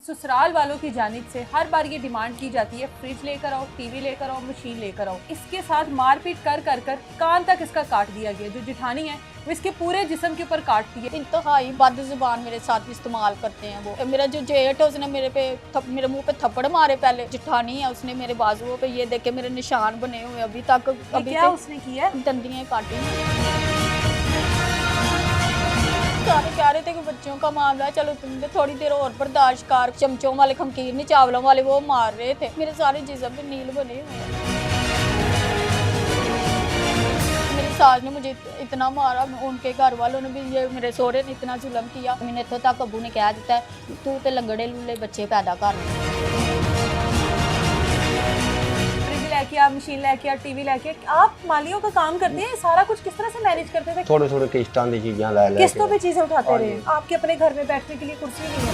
ससुराल वालों की जानिब से हर बार ये डिमांड की जाती है फ्रिज लेकर आओ, टीवी लेकर आओ, मशीन लेकर आओ। इसके साथ मारपीट कर कर कर कान तक इसका काट दिया गया। जो जिठानी है वो इसके पूरे जिस्म के ऊपर काटती है। इंतहाई बद जुबान मेरे साथ इस्तेमाल करते हैं वो। मेरा जो जेठ है उसने मेरे मुंह पे थप्पड़ मारे। पहले जिठानी है उसने मेरे बाजुओं पे ये देखे मेरे निशान बने हुए अभी तक। अभी क्या उसने किया? दंदियां काटी। सारे कह रहे थे कि बच्चों का मामला है, चलो तुम थोड़ी देर और बर्दाश्त कर। चमचों वाले, खमकीर नहीं चावलों वाले वो मार रहे थे। मेरे सारे जिस्म पे नील बने हुए हैं। मेरी सास ने मुझे इतना मारा, उनके घर वालों ने भी, ये मेरे सोहरे ने इतना जुल्म किया। मैंने इत्थों तक अबू ने कह दिता है तू तो लंगड़े लुल्ले बच्चे पैदा कर। लेके आ, मशीन लेके आ, टीवी लेके आ। आप मालियों का काम करते हैं, सारा कुछ किस तरह से मैनेज करते थे? थोड़े थोड़े किस्तां दी चीज़ां लै लै किस्तों पे चीजें उठाते रहे। आपके अपने घर में बैठने के लिए कुर्सी नहीं है।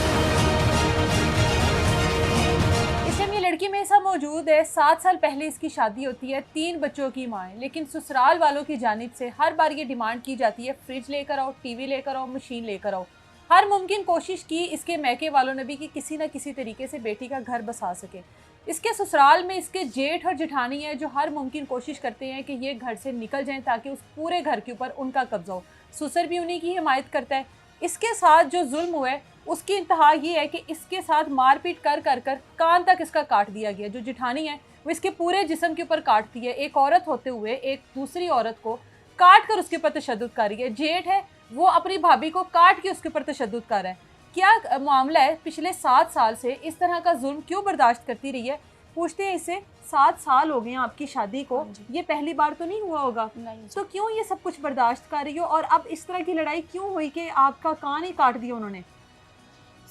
इस टाइम ये लड़की मेरे साथ मौजूद है। 7 साल पहले इसकी शादी होती है, 3 बच्चों की माँ है। लेकिन ससुराल वालों की जानिब से हर बार ये डिमांड की जाती है फ्रिज लेकर आओ, टीवी लेकर आओ, मशीन लेकर आओ। हर मुमकिन कोशिश की इसके मैके वालों ने भी कि किसी न किसी तरीके से बेटी का घर बसा सके। इसके ससुराल में इसके जेठ और जेठानी है जो हर मुमकिन कोशिश करते हैं कि ये घर से निकल जाएं ताकि उस पूरे घर के ऊपर उनका कब्जा हो। ससुर भी उन्हीं की हिमायत करता है। इसके साथ जो जुल्म हुआ है उसकी इंतहा ये है कि इसके साथ मारपीट कर कर कर कान तक इसका काट दिया गया। जो जेठानी है वो इसके पूरे जिस्म के ऊपर काटती है। एक औरत होते हुए एक दूसरी औरत को काट कर उसके ऊपर तशद्दुद कर रही है। जेठ है वो अपनी भाभी को काट के उसके ऊपर तशद्दुद कर रहा है। क्या मामला है? पिछले 7 साल से इस तरह का जुल्म क्यों बर्दाश्त करती रही है? पूछते हैं इससे। 7 साल हो गए हैं आपकी शादी को, ये पहली बार तो नहीं हुआ होगा। नहीं तो क्यों ये सब कुछ बर्दाश्त कर रही हो? और अब इस तरह की लड़ाई क्यों हुई कि आपका कान ही काट दिया उन्होंने?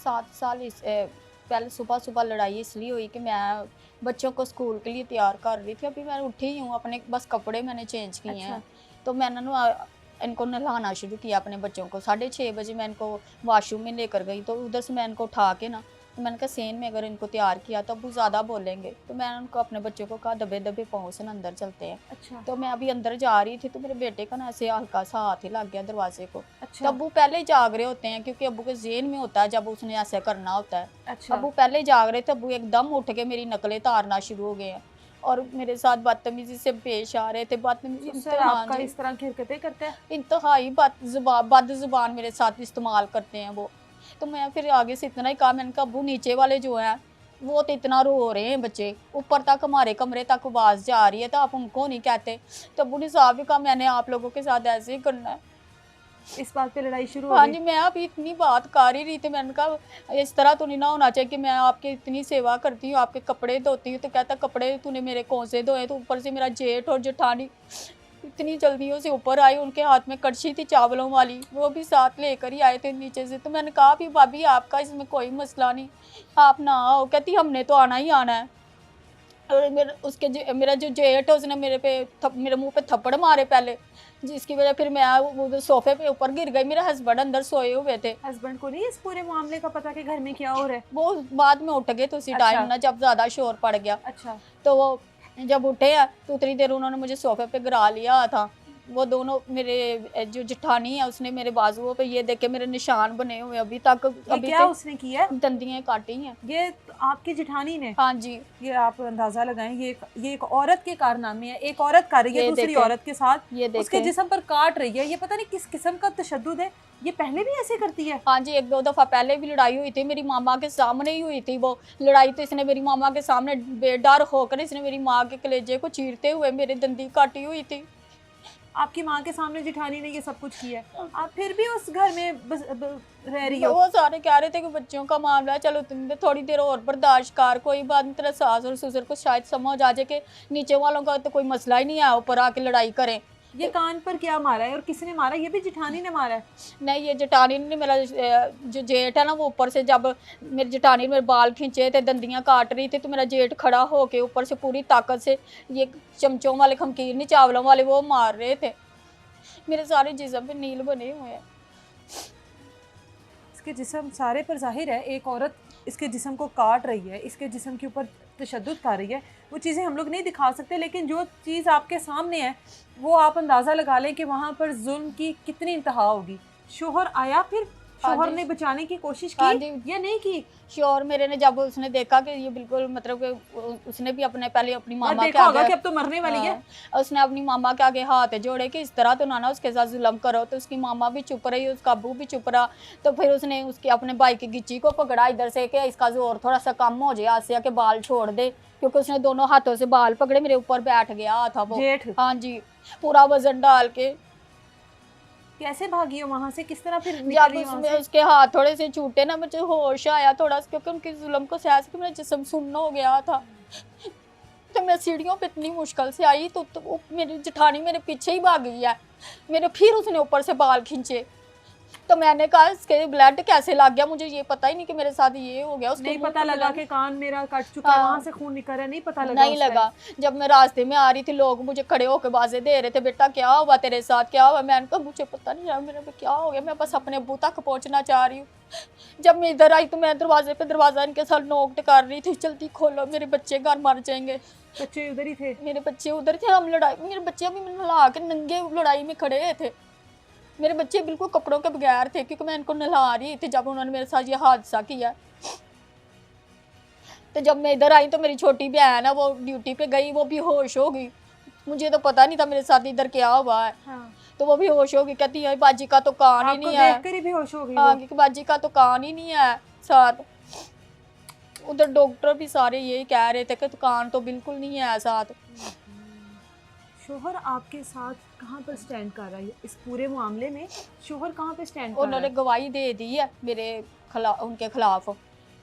7 साल पहले सुबह सुबह लड़ाई इसलिए हुई कि मैं बच्चों को स्कूल के लिए तैयार कर रही थी। अभी मैं उठी ही हूँ, अपने बस कपड़े मैंने चेंज किए हैं। तो मैंने इनको नहलाना शुरू किया अपने बच्चों को। 6:30 बजे मैं इनको वॉशरूम में लेकर गई। तो उधर से मैं इनको उठा के मैंने कहा सेन में अगर इनको तैयार किया तो वो ज़्यादा बोलेंगे। तो मैंने उनको अपने बच्चों को कहा दबे दबे पाँव से अंदर चलते हैं। अच्छा। तो मैं अभी अंदर जा रही थी तो मेरे बेटे का ऐसे हल्का सा हाथ ही लग गया दरवाजे को। अच्छा। तो अबू पहले ही जाग रहे होते हैं क्योंकि अबू के जेन में होता है जब उसने ऐसा करना होता है। अच्छा। अबू पहले ही जाग रहे थे। अबू एकदम उठ के मेरी नकलें तारना शुरू हो गए हैं और मेरे साथ बदतमीजी से पेश आ रहे थे। आपका इस तरह की हरकतें करते हैं? इंतहाई बद जुबान मेरे साथ इस्तेमाल करते हैं वो। तो मैं फिर आगे से इतना ही कहा, मैंने कहा अबू नीचे वाले जो हैं वो तो इतना रो रहे हैं बच्चे, ऊपर तक हमारे कमरे तक आवाज़ जा रही है तो आप उनको नहीं कहते? तो अबू ने साहब भी कहा मैंने आप लोगों के साथ ऐसे ही करना है। इस बात पे लड़ाई शुरू हो हाँ गई? जी, मैं अभी इतनी बात कर ही रही थी। मैंने कहा इस तरह तो नहीं ना होना चाहिए कि मैं आपकी इतनी सेवा करती हूँ, आपके कपड़े धोती हूँ। तो कहता कपड़े तूने मेरे कौन से धोए? तो ऊपर से मेरा जेठ और जेठानी इतनी जल्दी से ऊपर आई, उनके हाथ में कड़छी थी चावलों वाली, वो भी साथ लेकर ही आए थे नीचे से। तो मैंने कहा भी भाभी आपका इसमें कोई मसला नहीं, आप ना आओ। कहती हमने तो आना ही आना है। और मेरा जो जेठ है उसने मेरे मुंह पे थप्पड़ मारे पहले, जिसकी वजह फिर मैं वो सोफे पे ऊपर गिर गई। मेरे हस्बैंड अंदर सोए हुए थे। हस्बैंड को नहीं इस पूरे मामले का पता कि घर में क्या हो रहा है? वो बाद में उठ गए तो उसी टाइम ना जब ज़्यादा शोर पड़ गया। अच्छा। तो वो जब उठे हैं तो उतनी देर उन्होंने मुझे सोफे पे गिरा लिया था। वो दोनों मेरे जो जेठानी है उसने मेरे बाजुओं पे ये देखे मेरे निशान बने हुए अभी तक। अभी क्या उसने किया? दंदियां काटी हैं। ये आपकी जेठानी ने? हाँ जी। ये आप अंदाजा लगाएं, ये एक औरत के कारनामे है। एक औरत कर रही है दूसरी औरत के साथ, उसके जिस्म पर काट रही है। ये पता नहीं किस किस्म का तशद्दुद है। ये पहले भी ऐसे करती है? हाँ जी, 1-2 दफ़ा पहले भी लड़ाई हुई थी, मेरी मामा के सामने ही हुई थी वो लड़ाई। तो इसने मेरी मामा के सामने बेडर होकर इसने मेरी माँ के कलेजे को चीरते हुए मेरी दंदी काटी हुई थी। आपकी माँ के सामने जेठानी ने ये सब कुछ किया है, आप फिर भी उस घर में रह रही हो? वो सारे कह रहे थे कि बच्चों का मामला है, चलो तुम थोड़ी देर और बर्दाश्त कर, कोई बात नहीं। तेरा सास और ससुर को शायद समझ आ जाए कि नीचे वालों का तो कोई मसला ही नहीं है, ऊपर आके लड़ाई करें। ये कान पर क्या मारा है और किसने मारा? ये भी जेठानी ने मारा है? नहीं, ये जेठानी ने मेरा जो जेठ है ना वो ऊपर से जब मेरी जेठानी ने मेरे बाल खींचे थे, दंदियां काट रही थी, तो मेरा जेठ खड़ा होके ऊपर से पूरी ताकत से ये चमचों वाले, खमकीर नहीं चावलों वाले वो मार रहे थे। मेरे सारे जिस्म पे नील बने हुए हैं। इसके जिस्म सारे पर जाहिर है एक औरत इसके जिस्म को काट रही है, इसके जिस्म के ऊपर तशद्दुद कर रही है। वो चीज़ें हम लोग नहीं दिखा सकते, लेकिन जो चीज़ आपके सामने है वो आप अंदाज़ा लगा लें कि वहाँ पर जुल्म की कितनी इंतहा होगी। शोहर आया, फिर हाँ शोहर जी। ने बचाने की कोशिश हाँ की जी। या नहीं की? श्योर मेरे ने जब उसने देखा कि ये बिल्कुल मतलब कि उसने भी अपने पहले अपनी और मामा के देखा होगा आगे कि अब तो मरने वाली है। उसने अपनी मामा के आगे हाथ जोड़े कि इस तरह तो ना उसके साथ जुल्म करो, तो उसकी मामा भी चुप रही, उसका अब्बू भी चुप रहा। तो फिर उसने उसके अपने भाई की गिच्ची को पकड़ा इधर से कि इसका जोर थोड़ा सा कम हो जाए, आसिया के बाल छोड़ दे, क्योंकि उसने दोनों हाथों से बाल पकड़े, मेरे ऊपर बैठ गया था वो। जेठ हाँ जी, पूरा वजन डाल के। कैसे भागी हो वहां से, किस तरह फिर जब निकली वहां उसमें से? उसके हाथ थोड़े से छूटे ना, मुझे होश आया थोड़ा सा, क्योंकि उनकी जुल्म को सहस के मेरा जिस्म सुन्न हो गया था। तो मैं सीढ़ियों पे इतनी मुश्किल से आई तो वो मेरी जेठानी मेरे पीछे ही भाग गई है। मेरे फिर उसने ऊपर से बाल खींचे, तो मैंने कहा इसके ब्लड कैसे लग गया, मुझे ये पता ही नहीं कि मेरे साथ ये हो गया। उसके नहीं मुंह पता पे लगा blood- कि कान मेरा कट चुका है, हाँ। वहां से खून निकल रहा है, नहीं पता लगा नहीं उस टाइम? लगा। जब मैं रास्ते में आ रही थी, लोग मुझे खड़े होकर बाजें दे रहे थे, बेटा क्या हुआ तेरे साथ, क्या हुआ? मैंने कहा मुझे पता नहीं यार, मेरे पे क्या हो गया, मैं बस अपने अब्बू तक पहुंचना चाह रही हूँ। जब मैं इधर आई तो मैं दरवाजे पे दरवाजा इनके साथ नोक कर रही थी, जल्दी खोलो मेरे बच्चे घर मर जाएंगे। बच्चे उधर ही थे? मेरे बच्चे उधर थे, हम लड़ाई, मेरे बच्चे अभी मैंने नहला के नंगे लड़ाई में खड़े थे। मेरे बच्चे बिल्कुल कपड़ों के बगैर थे, क्योंकि मैं इनको नहला रही थी जब उन्होंने मेरे साथ ये हादसा किया। तो जब मैं इधर आई तो मेरी छोटी बहन है वो ड्यूटी पे गई, वो भी होश हो गई। मुझे तो पता नहीं था मेरे साथ इधर क्या हुआ है। हाँ। तो वो भी होश हो गई, कहती है बाजी का तो कान ही आपको नहीं है। देखकर ही बेहोश हो गई हाँ, वो? क्योंकि बाजी का तो कान ही नहीं है साथ। उधर डॉक्टर भी सारे यही कह रहे थे कि कान तो बिल्कुल नहीं है साथ। शोहर आपके साथ कहाँ पर स्टैंड कर रहा है इस पूरे मामले में? शोहर कहाँ पे स्टैंड कर रहा उन्होंने है? गवाही दे दी है उनके खिलाफ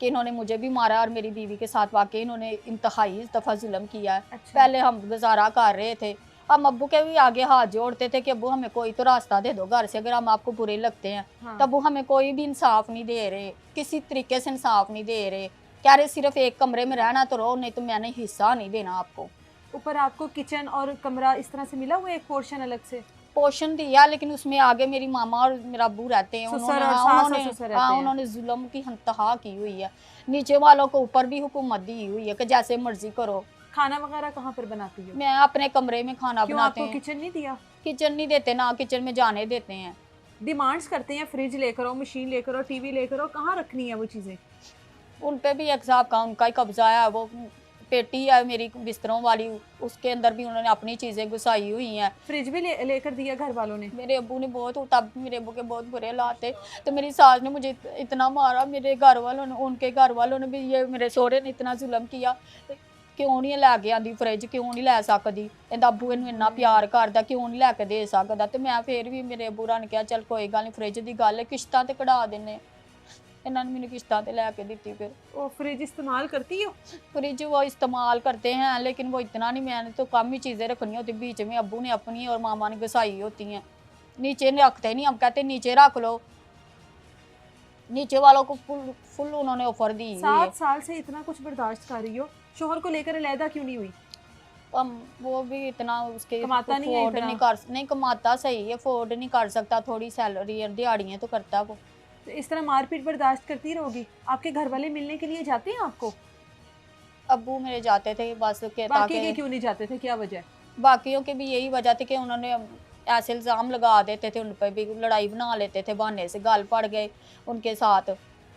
कि इन्होंने मुझे भी मारा और मेरी बीवी के साथ वाकई इन्होंने इंतहाई दफ़ा जुल्म किया है। अच्छा। पहले हम गुजारा कर रहे थे, हम अब्बू के भी आगे हाथ जोड़ते थे कि अब्बू हमें कोई तो रास्ता दे दो घर से, अगर हम आपको बुरे लगते हैं। हाँ। तब वो हमें कोई भी इंसाफ नहीं दे रहे, किसी तरीके से इंसाफ नहीं दे रहे। कह रहे सिर्फ एक कमरे में रहना तो रहो, नहीं तो मैंने हिस्सा नहीं देना आपको। ऊपर आपको किचन और कमरा इस तरह से मिला हुआ है, एक पोर्शन अलग से? पोषण दिया, लेकिन उसमें आगे मेरी मामा और मेरा अब्बू रहते हैं। ससुर उन्होंने और हाँ, सास और उन्होंने ससुर रहते हाँ, हैं। उन्होंने जुल्म की इंतहा की हुई है। नीचे वालों को ऊपर भी हुकूमत दी हुई है कि जैसे मर्जी करो। खाना वगैरह कहाँ पर बनाती हो? मैं अपने कमरे में खाना क्यों बनाते आपको हैं। किचन नहीं दिया? किचन नहीं देते ना, किचन में जाने देते हैं। डिमांड्स करते हैं फ्रिज लेकर आओ, मशीन लेकर आओ, टीवी लेकर आओ, कहाँ रखनी है वो चीज़ें? उन पे भी एक हिसाब का उनका ही कब्जा है। वो पेटी है मेरी बिस्तरों वाली, उसके अंदर भी उन्होंने अपनी चीज़ें घुसाई हुई हैं। फ्रिज भी लेकर दिया घर वालों ने? मेरे अब्बू ने बहुत, तब मेरे अब्बू के बहुत बुरे हालात थे, तो मेरी सास ने मुझे इतना मारा, मेरे घर वालों ने, उनके घर वालों ने भी, ये मेरे सहुरे ने इतना जुल्म किया। क्यों नहीं लैके आंदी फ्रिज, क्यों नहीं लै सकदी, ਇਹਦਾ अब्बू इनू इन्ना प्यार करदा, क्यों नहीं लैके दे सकदा। तो मैं फिर भी मेरे अब्बू रा ने कहा चल कोई गल नहीं, फ्रिज की गल है, किश्तां ते कढ़ा देने। इन्होंने मैंने किश्तां ते लैके दी। फिर वो फ्रिज इस्तेमाल करती हो? फ्रिज वो इस्तेमाल करते हैं, लेकिन वो इतना नहीं, मैंने तो कम ही चीज़ें रखनी होती, बीच में अब्बू ने अपनी और मामा ने घुसाई होती हैं। नीचे रखते नहीं, हम कहते नीचे रख लो। नीचे वालों को फुल उन्होंने ऑफर दी हुई है। 7 साल से इतना कुछ बर्दाश्त कर रही हो, शोहर को लेकर अलहदा क्यों नहीं हुई? हम वो भी इतना उसके कमाता नहीं है अफोर्ड इतना? नहीं कर, नहीं कमाता सही है, अफोर्ड नहीं कर सकता, थोड़ी सैलरी है, दिहाड़ियाँ तो करता है वो। तो इस तरह मारपीट बर्दाश्त करती रहोगी? आपके घर वाले मिलने के लिए जाते हैं आपको? अब्बू मेरे जाते थे बस के, बाकी के ताकि क्यों नहीं जाते थे, क्या वजह? बाकियों की भी यही वजह थी कि उन्होंने ऐसे इल्ज़ाम लगा देते थे, उन पर भी लड़ाई बना लेते थे, बहाने से गाल पड़ गए उनके साथ।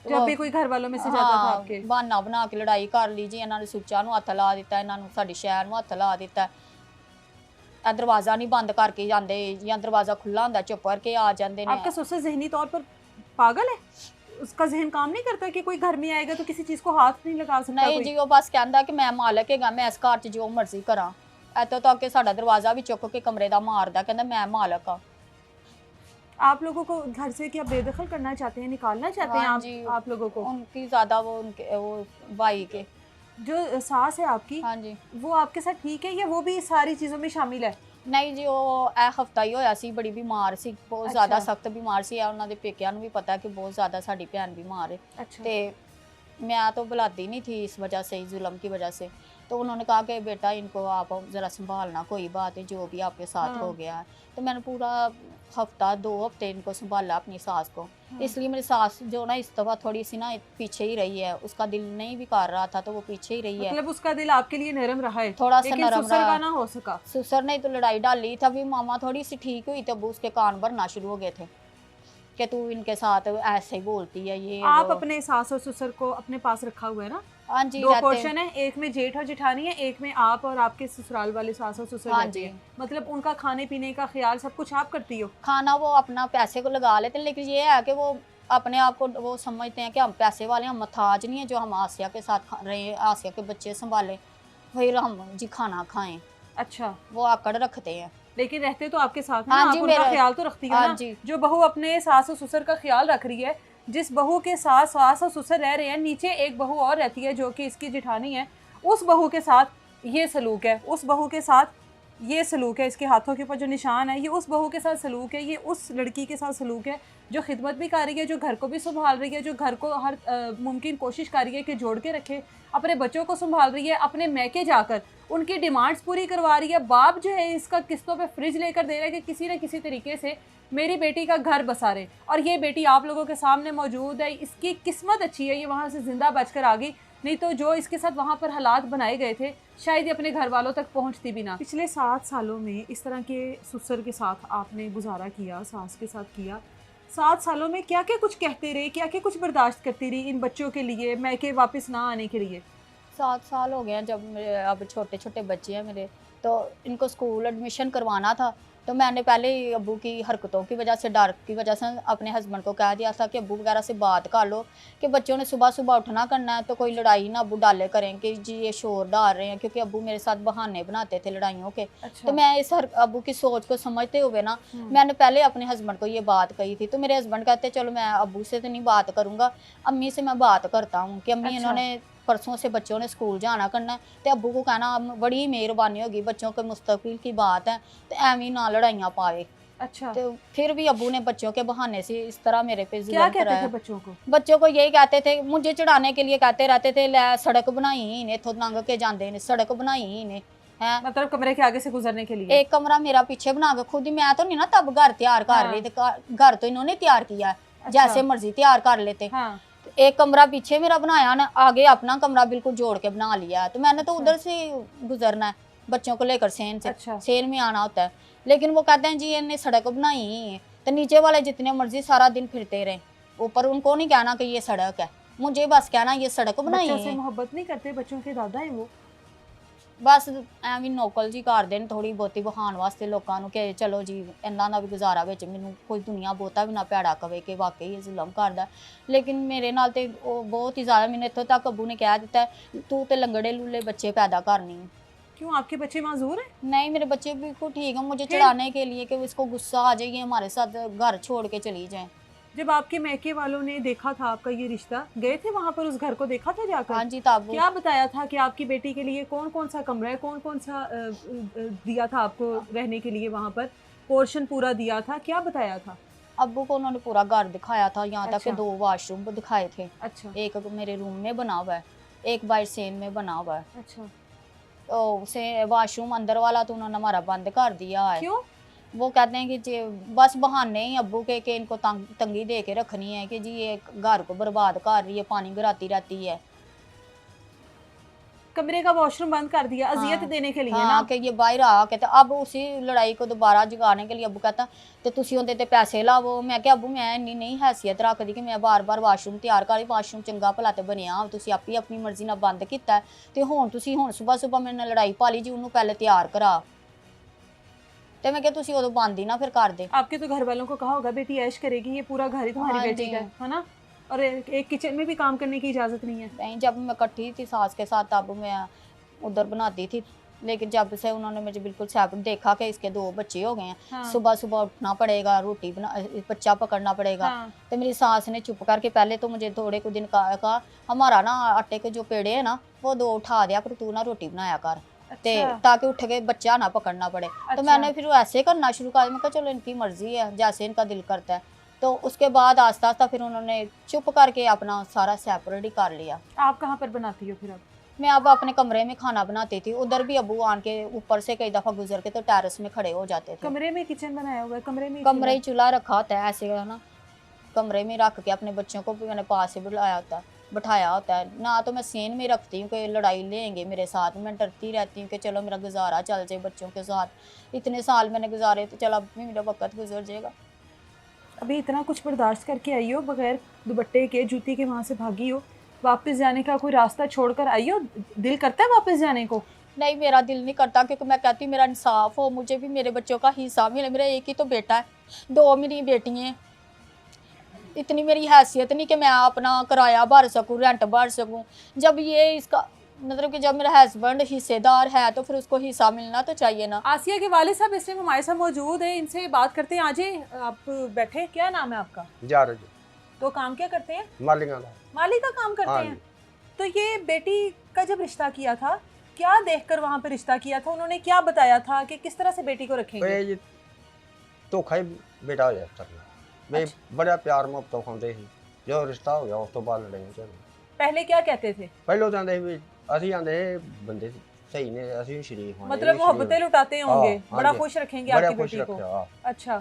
जब भी कोई घर वालों में से जाता था हाँ, आपके? बहाना बना के लड़ाई कर ली जी, इन्होंने सुੱਚਾਂ ਨੂੰ हत्थ ला दिता, इन्होंने साडी शहर ਨੂੰ हत्थ ला दिता। दरवाज़ा नहीं बंद करके जाते, या दरवाज़ा खुला होंदा चुप करके आ जाते आपका ससुर जहनी तौर पर पागल है? उसका जहन काम नहीं करता कि कोई घर में आएगा तो किसी चीज को हाथ नहीं लगा सकता? नहीं कोई? जी, वो बस कहता कि मैं मालक हैगा, मैं इस घर 'ਚ जो मर्जी करा। इतों तक कि साडा दरवाज़ा भी चुक के कमरे का मारदा, कहता मैं मालक हाँ। आप लोगों को घर से क्या बेदखल करना चाहते हैं, निकालना चाहते हैं हाँ जी। आप लोगों को? उनकी ज़्यादा वो भाई के। जो सास है आपकी, हाँ जी। वो आपके साथ ठीक है या वो भी सारी चीजों में शामिल है? नहीं जी, वो ए हफ्ता ही होया सी, बड़ी बीमार सी, बहुत ज़्यादा अच्छा। सख्त बीमार सी। उन्हों के पेकिਆਂ ਨੂੰ भी पता कि बहुत ज़्यादा साड़ी भैन बीमार है। अच्छा। तो मैं तो बुलाती नहीं थी इस वजह से, जुल्म की वजह से। तो उन्होंने कहा कि बेटा इनको आप ज़रा संभालना, कोई बात है, जो भी आपके साथ हाँ। हो गया है। तो मैंने पूरा हफ्ता 2 हफ्ते इनको संभाला अपनी सास को। हाँ। इसलिए मेरी सास जो ना इस दफ़ा थोड़ी सी ना पीछे ही रही है, उसका दिल नहीं भी कर रहा था तो वो पीछे ही रही है। मतलब उसका दिल आपके लिए नरम रहा है, थोड़ा सा लेकिन नरम ससुर रहा। का ना हो सका। ससुर ने तो लड़ाई डाली, तभी मामा थोड़ी सी ठीक हुई, तब उसके कान भरना शुरू हो गए थे। कि तू इनके साथ ऐसे ही बोलती है ये आप वो। अपने सास और ससुर को अपने पास रखा हुआ है ना? हाँ जी, दो रहते पोर्शन है, एक में जेठ और जेठानी है, एक में आप और आपके ससुराल वाले सास और ससुर हाँ रहते जी। हैं। मतलब उनका खाने पीने का ख्याल सब कुछ आप करती हो? खाना वो अपना पैसे को लगा लेते हैं, लेकिन ये है कि वो अपने आप को वो समझते हैं कि हम पैसे वाले हैं, हम मोहताज नहीं है जो हम आसिया के साथ खा रहे हैं, आसिया के बच्चे संभालें, फिर हम जी खाना खाएं। अच्छा, वो आकड़ रखते हैं। लेकिन रहते तो आपके साथ हैं हाँ ना, जी, आप उनका मेरा ख्याल तो रखती हो हाँ ना? जी। जो बहू अपने सास और ससुर का ख्याल रख रही है, जिस बहू के साथ सास और ससुर रह रहे हैं, नीचे एक बहू और रहती है जो कि इसकी जेठानी है, उस बहू के साथ ये सलूक है, उस बहू के साथ ये सलूक है, इसके हाथों के ऊपर जो निशान है, ये उस बहू के साथ सलूक है, ये उस लड़की के साथ सलूक है जो खिदमत भी कर रही है, जो घर को भी संभाल रही है, जो घर को हर मुमकिन कोशिश कर रही है कि जोड़ के रखे, अपने बच्चों को संभाल रही है, अपने मैके जाकर उनकी डिमांड्स पूरी करवा रही है। बाप जो है इसका किस्तों पे फ्रिज लेकर दे रहा है कि किसी न किसी तरीके से मेरी बेटी का घर बसा रहे, और ये बेटी आप लोगों के सामने मौजूद है। इसकी किस्मत अच्छी है, ये वहाँ से ज़िंदा बचकर आ गई, नहीं तो जो इसके साथ वहाँ पर हालात बनाए गए थे शायद ये अपने घर वालों तक पहुँचती भी ना। पिछले 7 सालों में इस तरह के ससुर के साथ आपने गुजारा किया, सास के साथ किया, 7 सालों में क्या क्या कुछ कहते रहे, क्या क्या कुछ बर्दाश्त करती रही इन बच्चों के लिए, मैके वापस ना आने के लिए? 7 साल हो गए हैं जब मेरे अब छोटे-छोटे बच्चे हैं मेरे, तो इनको स्कूल एडमिशन करवाना था। तो मैंने पहले ही अब्बू की हरकतों की वजह से, डर की वजह से अपने हस्बैंड को कह दिया था कि अब्बू वगैरह से बात कर लो कि बच्चों ने सुबह-सुबह उठना करना है, तो कोई लड़ाई ना अब्बू डाले करें कि जी ये शोर डाल रहे हैं, क्योंकि अब्बू मेरे साथ बहाने बनाते थे लड़ाइयों के। अच्छा। तो मैं इस अब्बू की सोच को समझते हुए ना, मैंने पहले अपने हस्बैंड को ये बात कही थी। तो मेरे हस्बैंड कहते चलो मैं अब्बू से तो नहीं बात करूँगा, अम्मी से मैं बात करता हूँ कि अम्मी अच्छा। इन्होंने परसों से बच्चों ने स्कूल जाना करना है, तो अब्बू को कहना बड़ी मेहरबानी होगी, बच्चों के मुस्तकबिल की बात है, तो एवं ना लड़ाइयाँ पाए। अच्छा, तो फिर भी अब्बू ने बच्चों के बहाने से इस तरह मेरे पे क्या जुल्म कहते थे कराया। बच्चों को? बच्चों को यही कहते थे, मुझे चिढ़ाने के लिए कहते रहते थे, लै सड़क बनाई इन्हें, इत्थों लंघ के जाते ने, सड़क बनाई इन्हें हैं। मतलब कमरे के आगे से गुजरने के लिए? एक कमरा मेरा पीछे बना के, खुद ही मैं तो नहीं ना तब घर तैयार कर रही हाँ। थी, घर तो इन्होंने तैयार किया है, अच्छा। जैसे मर्जी तैयार कर लेते। हाँ। एक कमरा पीछे मेरा बनाया ना, आगे अपना कमरा बिल्कुल जोड़ के बना लिया है। तो मैंने तो अच्छा। उधर से गुजरना है बच्चों को लेकर, सेन से अच्छा। सेन में आना होता है। लेकिन वो कहते हैं जी इन्हें सड़क बनाई है, तो नीचे वाले जितने मर्जी सारा दिन फिरते रहे, ऊपर उनको नहीं कहना कि ये सड़क है, मुझे बस कहना ये सड़क बनाई बच्चों से है। मोहब्बत नहीं करते, बच्चों के दादा हैं वो? बस ਐਵੇਂ ਨੌਕਲ ਜੀ ਕਰਦੇ ਨੇ, ਥੋੜੀ ਬਹੁਤੀ ਵਿਖਾਉਣ ਵਾਸਤੇ ਲੋਕਾਂ ਨੂੰ ਕਿ ਚਲੋ ਜੀ ਇਹਨਾਂ ਦਾ ਵੀ ਗੁਜ਼ਾਰਾ ਵਿੱਚ, ਮੈਨੂੰ ਕੋਈ ਦੁਨੀਆ ਬਹੁਤਾ ਵੀ ਨਾ ਭੈੜਾ ਕਵੇ ਕਿ ਵਾਕਈ ਇਹ ਜ਼ੁਲਮ ਕਰਦਾ। ਲੇਕਿਨ ਮੇਰੇ ਨਾਲ ਤੇ ਉਹ ਬਹੁਤ ਹੀ ਜ਼ਿਆਦਾ, ਮੈਨੂੰ ਇੱਥੋਂ ਤੱਕ ਅੱਬੂ ਨੇ ਕਹਿ ਦਿੱਤਾ ਤੂੰ ਤੇ ਲੰਗੜੇ ਲੂਲੇ ਬੱਚੇ पैदा करनी है। क्यों, आपके बच्चे माजूर हैं? नहीं, मेरे बच्चे बिल्कुल ठीक है, मुझे फिर? चिढ़ाने के लिए कि इसको गुस्सा आ जाएगी, हमारे साथ घर छोड़ के चली जाए। जब आपके मैके वालों ने देखा था आपका ये रिश्ता, गए थे वहाँ पर, उस घर को देखा था जाकर? हाँ जी, तब क्या बताया था कि आपकी बेटी के लिए कौन कौन सा कमरा है, कौन कौन सा दिया था आपको रहने के लिए, वहाँ पर पोर्शन पूरा दिया था, क्या बताया था? अब्बू को उन्होंने पूरा घर दिखाया था, यहाँ तक कि अच्छा। 2 वाशरूम दिखाए थे। अच्छा। एक मेरे रूम में बना हुआ है, एक बाहर सेन में बना हुआ है। अच्छा। तो उसे वाशरूम अंदर वाला तो उन्होंने हमारा बंद कर दिया है। क्यों? वो कहते हैं कि जी बस बहाने ही अब्बू के कि इनको तंगी दे के रखनी है कि जी ये घर को बर्बाद कर रही है, पानी गिराती रहती है। कमरे का वॉशरूम बंद कर दिया अजियत हाँ। देने के लिए हाँ, ना? कि ये बाहर आके, तो अब उसी लड़ाई को दोबारा जगाने के लिए अब्बू कहता तो तुसी उहदे ते पैसे लावो। मैं क्या अब्बू मैं इन्नी नहीं हैसियत रखदी कि मैं बार बार वाशरूम तैयार करी, वाशरूम चंगा भला ते बनिया, तुसी आप ही अपनी मर्जी नाल बंद कीता ते हुण तुसी हुण सुबह सुबह मेरे नाल लड़ाई पाली जी, उन्होंने पहले तैयार करा। ते मैं क्या तुसी उदों बंद ही ना फिर कर दे। आपके तो घर वालों को कहा होगा बेटी ऐश करेगी, ये पूरा घर ही तुम्हारी हाँ बेटी जी। का है ना? और एक किचन में भी काम करने की इजाजत नहीं है? नहीं, जब मैं इकट्ठी थी सास के साथ तब मैं उधर बनाती थी, लेकिन जब से उन्होंने मुझे बिल्कुल सेपरेट देखा कि इसके 2 बच्चे हो गए हैं, हाँ। सुबह सुबह उठना पड़ेगा, रोटी बना, बच्चा पकड़ना पड़ेगा। हाँ। तो मेरी सास ने चुप करके पहले तो मुझे थोड़े कुछ दिन कहा हमारा ना आटे के जो पेड़े है ना वो 2 उठा दिया कर, तू ना रोटी बनाया कर, ते अच्छा। ताकि उठ के बच्चा ना पकड़ना पड़े। अच्छा। तो मैंने फिर ऐसे करना शुरू कर दिया, मैं कहा चलो इनकी मर्जी है, जैसे इनका दिल करता है। तो उसके बाद आस्ता आस्ता फिर उन्होंने चुप करके अपना सारा सेपरेट ही कर लिया। आप कहाँ पर बनाती हो फिर अब? मैं अब अपने कमरे में खाना बनाती थी, उधर भी अब्बू आन के ऊपर से कई दफ़ा गुजर के तो टेरेस में खड़े हो जाते थे। कमरे में किचन बनाया हुआ है, कमरे में ही कमरे ही चूल्हा? चूल्हा रखा होता है ऐसे है ना, कमरे में रख के अपने बच्चों को भी मैंने पास से बिठाया होता है ना। तो मैं सेन में रखती हूँ कि लड़ाई लेंगे मेरे साथ, मैं डरती रहती हूँ कि चलो मेरा गुजारा चल जाए बच्चों के साथ। इतने साल मैंने गुजारे तो चलो अब भी मेरा वक्त गुजर जाएगा। अभी इतना कुछ बर्दाश्त करके आई हो, बगैर दुपट्टे के जूती के वहाँ से भागी हो, वापस जाने का कोई रास्ता छोड़कर आई हो, दिल करता है वापस जाने को? नहीं, मेरा दिल नहीं करता, क्योंकि मैं कहती हूँ मेरा इंसाफ हो, मुझे भी मेरे बच्चों का हिस्सा मिले। मेरा एक ही तो बेटा है, 2 मेरी बेटियाँ हैं। इतनी मेरी हैसियत नहीं कि मैं अपना किराया भर सकूँ, रेंट भर सकूँ। जब ये इसका मतलब कि जब मेरा हस्बैंड हिस्सेदार है तो फिर उसको हिस्सा मिलना तो चाहिए ना। आसिया के वालिद साहब इस टाइम हमारे साथ मौजूद है, इनसे बात करते हैं। आज आप बैठे, क्या नाम है आपका? जा तो काम क्या करते हैं? मालिका का। माली का काम करते हाँ हैं। जी। तो ये बेटी का जब रिश्ता किया था, क्या देखकर वहाँ पे रिश्ता किया था? उन्होंने क्या बताया था कि किस तरह से बेटी को रखेंगे? ਇਹ ਜੀ ਧੋਖਾ ਹੀ ਬੇਟਾ ਹੋਇਆ ਕਰਨਾ ਵੇ अच्छा। ਬੜਾ ਪਿਆਰ ਮੁਹੱਬਤ ਹੁੰਦੇ ਸੀ ਜਦੋਂ ਰਿਸ਼ਤਾ ਹੋ ਗਿਆ ਉਸ ਤੋਂ ਬਾਅਦ ਲੜਾਈਆਂ ਚੱਲ पहले क्या कहते थे? ਪਹਿਲੋਂ ਤਾਂ ਆਂਦੇ ਸੀ ਵੀ ਅਸੀਂ ਆਂਦੇ ਬੰਦੇ ਸਹੀ ਨੇ ਅਸੀਂ ਵੀ ਸ਼ਰੀਕ ਹੋਣੇ मतलब मोहब्बतें लुटाते होंगे, हाँ बड़ा जी। खुश रखेंगे ਬੜਾ आपकी ਖੁਸ਼ बेटी को। ਰੱਖਿਆ अच्छा।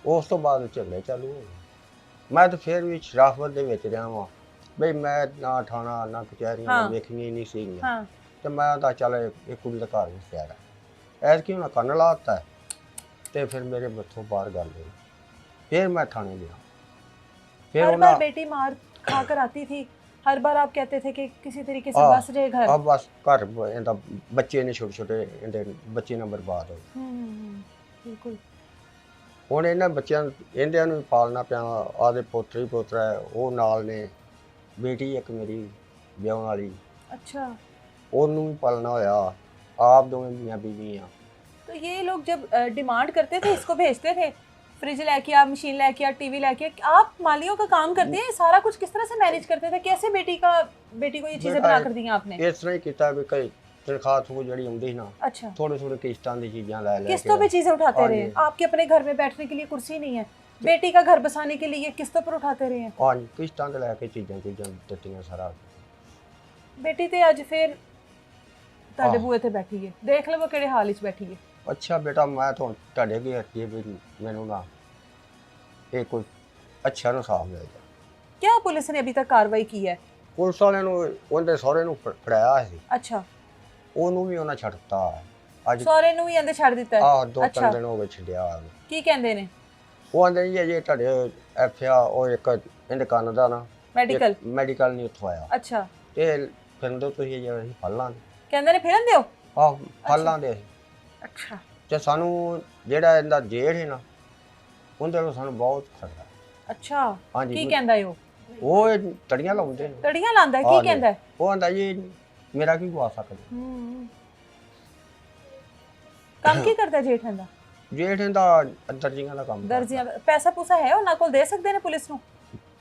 ਉਸ ਤੋਂ ਬਾਅਦ ਝਗੜੇ ਚਾਲੂ ਹੋ ਗਏ ਮੈਂ ਤਾਂ ਫਿਰ ਵੀ ਸ਼ਰਾਫਤ ਦੇ ਵਿੱਚ ਰਿਹਾ ਵਾਂ ਬਈ ਮੈਂ ਨਾ ਠਾਣਾ ਨਾ ਕਚਹਿਰੀਆਂ ਹਾਂ। ਵੇਖਣੀਆਂ ਨਹੀਂ ਸੀਗੀਆਂ हाँ। ਤੇ ਮੈਂ ਤਾਂ ਚੱਲ ਇਹ ਕੁੜੀ ਦਾ ਘਰ ਵਿੱਚ ਪਿਆਰਾ ਐਸ ਕਿਉਂ ਨਾ ਕੰਨ ਲਾਤਾ ਤੇ ਫਿਰ ਮੇਰੇ ਮੱਥੋਂ ਬਾਹਰ ਗੱਲ ਹੋਈ ਫਿਰ ਮੈਂ ਥਾਣੇ ਗਿਆ ਫਿਰ हर ਉਹਨਾਂ बार बेटी मार खाकर आती थी, हर बार आप कहते थे कि किसी तरीके से हाँ। बस रहे घर। ਆ ਬਸ ਘਰ ਇਹਦਾ ਬੱਚੇ ਨੇ ਛੋਟੇ ਛੋਟੇ ਇਹਦੇ ਬੱਚੇ ਨਾ ਬਰਬਾਦ ਹੋ ਗਏ बिल्कुल। ਹੁਣ ਇਹਨਾਂ ਬੱਚਿਆਂ ਇਹਦਿਆਂ ਨੂੰ ਵੀ ਪਾਲਣਾ ਪਿਆ ਆਦੇ ਪੋਤਰੀ ਪੋਤਰਾ ਹੈ, ਉਹ ਨਾਲ ਨੇ ਬੇਟੀ ਇੱਕ ਮੇਰੀ ਵਿਆਹੁਣ ਵਾਲੀ अच्छा। ਉਹਨੂੰ ਵੀ ਪਾਲਣਾ ਹੋਇਆ ਆਪ ਦੋਵੇਂ ਮੀਆਂ ਬੀਵੀ ਆ तो ये लोग जब डिमांड करते थे, इसको भेजते थे, फ्रिज लेके आ, मशीन लेके आ, टीवी लेके आ, आप मालियों का काम करते हैं, सारा कुछ किस तरह से मैनेज करते थे? कैसे बेटी को ये चीजें बेटा, बना कर दी आपने? ਇਸ ਤਰ੍ਹਾਂ ਹੀ ਕੀਤਾ ਵੀ ਕਈ ਤਨਖਾਹ ਥੂ ਜਿਹੜੀ ਆਉਂਦੀ ਸੀ ਨਾ अच्छा। ਥੋੜੇ ਥੋੜੇ ਕਿਸ਼ਤਾਂ ਦੀ ਚੀਜ਼ਾਂ ਲੈ ਲੈ किस्तों पे चीजें उठाते हाँ रहे? जी। आपके अपने घर में बैठने के लिए कुर्सी नहीं है, बेटी का घर बसाने के लिए किस्तों पर उठाते रहे हैं? ਹਾਂਜੀ ਕਿਸ਼ਤਾਂ ਤੇ ਲੈ ਕੇ ਚੀਜ਼ਾਂ ਦਿੱਤੀਆਂ ਸਾਰਾ बेटी ते अज फिर ਤੁਹਾਡੇ हाँ। ਬੂਹੇ ਤੇ ਬੈਠੀ ਹੈ, ਦੇਖ ਲਵੋ ਕਿਹੜੇ ਹਾਲ ਵਿੱਚ ਬੈਠੀ ਹੈ। ਅੱਛਾ ਬੇਟਾ ਮੈਂ ਤਾਂ ਤੁਹਾਡੇ ਅੱਗੇ ਹੱਥੀ ਵੀ ਮੈਨੂੰ ਨਾ ਇਹ ਕੋਈ ਅੱਛਾ ਇਨਸਾਫ ਮਿਲ ਜਾ क्या पुलिस ने अभी तक कार्रवाई की है? ਪੁਲਿਸ ਵਾਲਿਆਂ ਨੂੰ ਉਹਦੇ ਸਹੁਰੇ ਨੂੰ ਫੜਾਇਆ ਸੀ अच्छा। ਉਹਨੂੰ ਵੀ ਉਹਨਾਂ ਛੱਡਤਾ ਅੱਜ ਸਹੁਰੇ ਨੂੰ ਵੀ ਅੰਦਰ ਛੱਡ ਦਿੱਤਾ ਹੈ? ਆਹ 2-3 ਅੱਛਾ। ਦਿਨ ਹੋ ਗਏ ਛੱਡਿਆ ਉਹਨੂੰ। ਕੀ ਕਹਿੰਦੇ ਨੇ? ਉਹ ਆਂਦੇ ਜੀ ਜੇ ਤੁਹਾਡੇ ਐਫਆ ਉਹ ਇੱਕ ਇਹਦੇ ਕੰਨ ਦਾ ਨਾ ਮੈਡੀਕਲ? ਮੈਡੀਕਲ ਨਹੀਂ ਉੱਥੋਂ ਆਇਆ ਅੱਛਾ। ਤੇ ਫਿਰ ਦੋ ਤੁਸੀਂ ਜੇ ਅਸੀਂ ਫੜ ਲਾਂਗੇ ਕਹਿੰਦੇ ਨੇ ਫਿਰਨ ਦਿਓ? ਆਹ ਫੜ ਲਾਂਗੇ ਅਸੀਂ ਅੱਛਾ। ਤੇ ਸਾਨੂੰ ਜਿਹੜਾ ਇਹਦਾ ਜੇਠ ਹੈ ਨਾ ਉਹਦੇ ਨੂੰ ਸਾਨੂੰ ਬਹੁਤ ਖਤਰਾ ਅੱਛਾ। ਹਾਂਜੀ ਕੀ ਕਹਿੰਦਾ ਏ ਉਹ? ਉਹ ਇਹ ਤੜੀਆਂ ਲਾਉਂਦੇ ਨੇ ਤੜੀਆਂ ਲਾਂਦਾ ਹੈ? ਹਾਂ ਕੀ ਜੀ। ਕਹਿੰਦਾ ਹੈ? ਉਹ ਆਂਦਾ ਜੀ ਮੇਰਾ ਕੀ ਗਵਾ ਸਕਦਾ ਕੰਮ ਕੀ ਕਰਦਾ ਜੇਠ ਦਾ? ਜੇਠ ਇਹਦਾ ਦਰਜੀਆਂ ਦਾ ਕੰਮ ਕਰਦਾ। ਦਰਜੀਆਂ? ਪੈਸਾ ਪੂਸਾ ਹੈ ਉਹਨਾਂ ਕੋਲ? ਦੇ ਸਕਦੇ ਨੇ ਪੁਲਿਸ ਨੂੰ?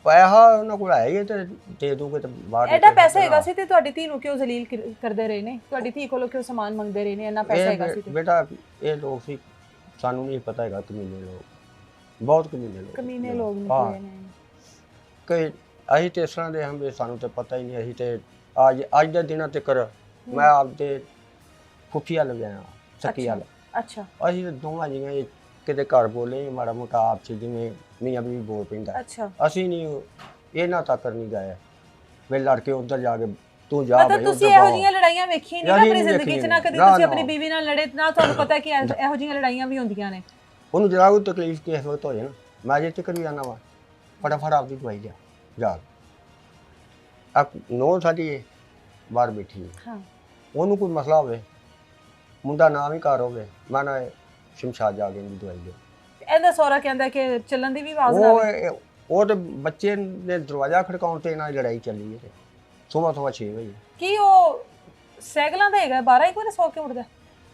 ਪੈਸਾ ਉਹਨਾਂ ਕੋਲ ਹੈ ਹੀ ਹੈ ਤੇ ਦੇ ਦੂਗੇ ਤੇ ਬਾਹਰ ਐਡਾ ਪੈਸਾ ਹੈਗਾ ਸੀ ਤੇ ਤੁਹਾਡੀ ਧੀ ਨੂੰ ਕਿਉਂ ਜ਼ਲੀਲ ਕਰਦੇ ਰਹੇ ਨੇ? ਤੁਹਾਡੀ ਧੀ ਕੋਲੋਂ ਕਿਉਂ ਸਮਾਨ ਮੰਗਦੇ ਰਹੇ ਨੇ? ਇੰਨਾ ਪੈਸਾ ਹੈਗਾ ਸੀ ਤੇ? ਬੇਟਾ ਇਹ ਲੋਕ ਸੀ ਸਾਨੂੰ ਨਹੀਂ ਪਤਾ ਹੈਗਾ ਕਮੀਨੇ ਲੋਕ ਬਹੁਤ ਕਮੀਨੇ ਲੋਕ ਕਮੀਨੇ ਲੋਕ ਹਾਂ। ਨਿਕਲੇ ਨੇ। ਕਿ ਅਸੀਂ ਤੇ ਇਸ ਤਰ੍ਹਾਂ ਦੇ ਹਾਂ ਵੀ ਸਾਨੂੰ ਤੇ ਪਤਾ ਹੀ ਨਹੀਂ ਅਸੀਂ ਤੇ ਅੱਜ ਦੇ ਦਿਨਾਂ ਤੱਕ ਮੈਂ ਆਪਦੇ ਫੁੱਫੀ ਵੱਲ ਗਿਆ ਸਕੀ ਵੱਲ ਅੱਛਾ। ਅਸੀਂ ਤਾਂ ਦੋਵਾਂ ਜੀਆਂ ਕਿਤੇ ਘਰ ਬੋਲੇ ਮਾੜਾ ਮੋਟਾ ਆਪ ਚ ਜਿਵੇਂ ਮੀਆਂ ਵੀ ਬੋਲ ਪੈਂਦਾ ਅੱਛਾ। ਅਸੀਂ ਨਹੀਂ ਇਹਨਾਂ ਤੱਕ ਨਹੀਂ ਗਏ ਵੇ ਲੜ ਕੇ ਉੱਧਰ ਜਾ ਕੇ ਤੂੰ ਜਾ ਮਤਲਬ ਤੁਸੀਂ ਇਹੋ ਜਿਹੀਆਂ ਲੜਾਈਆਂ ਵੇਖੀਆਂ ਨਹੀਂ ਨਾ ਆਪਣੀ ਜ਼ਿੰਦਗੀ 'ਚ? ਨਾ ਕਦੀ ਤੁਸੀਂ ਆਪਣੀ ਬੀਵੀ ਨਾਲ ਲੜੇ, ਨਾ ਤੁਹਾਨੂੰ ਪਤਾ ਕਿ ਇਹੋ ਜਿਹੀਆਂ ਲੜਾਈਆਂ ਵੀ ਹੁੰਦੀਆਂ ਨੇ? ਉਹਨੂੰ ਜਰਾ ਕੋਈ ਤਕਲੀਫ ਕਿਸ ਵਕਤ ਹੋ ਜਾਏ ਨਾ ਮੈਂ ਜੇ ਤੱਕ ਵੀ ਆਣਾ ਵਾ ਫਟਾਫਟ ਆਪਦੀ ਦਵਾਈ ਲਿਆ ਜਾ ਆ ਨੋ ਸਾਡੀ ਬਾਹਰ ਬੈਠੀ ਹੈ ਹਾਂ। ਉਹਨੂੰ ਕੋਈ ਮਸਲਾ ਹੋਵੇ ਮੁੰਡਾ ਨਾ ਵੀ ਘਰ ਹੋਵੇ ਮੈਂ ਨਾ ਸ਼ਮਸ਼ਾਦ ਜਾ ਕੇ ਦੀ ਦਵਾਈ ਲਿਆ ਇਹਦਾ ਸਹੁਰਾ ਕਹਿੰਦਾ ਕਿ ਚੱਲਣ ਦੀ ਵੀ ਆਵਾਜ਼ ਨਾ ਆਵੇ। ਉਹ ਤੇ ਬੱਚੇ ਨੇ ਦਰਵਾਜ਼ਾ ਖੜਕਾਉਣ ਤੇ ਇਹਨਾਂ ਦੀ ਲੜਾਈ ਚੱਲੀ ਹੈ ਸੁਬਾਹ 6 ਵਜੇ। ਕੀ ਉਹ ਸਾਈਕਲਾਂ ਦਾ ਹੈਗਾ 12 ਹੀ ਕੋਈ ਨਾ ਸੌ ਕੇ ਉੱਠਦਾ?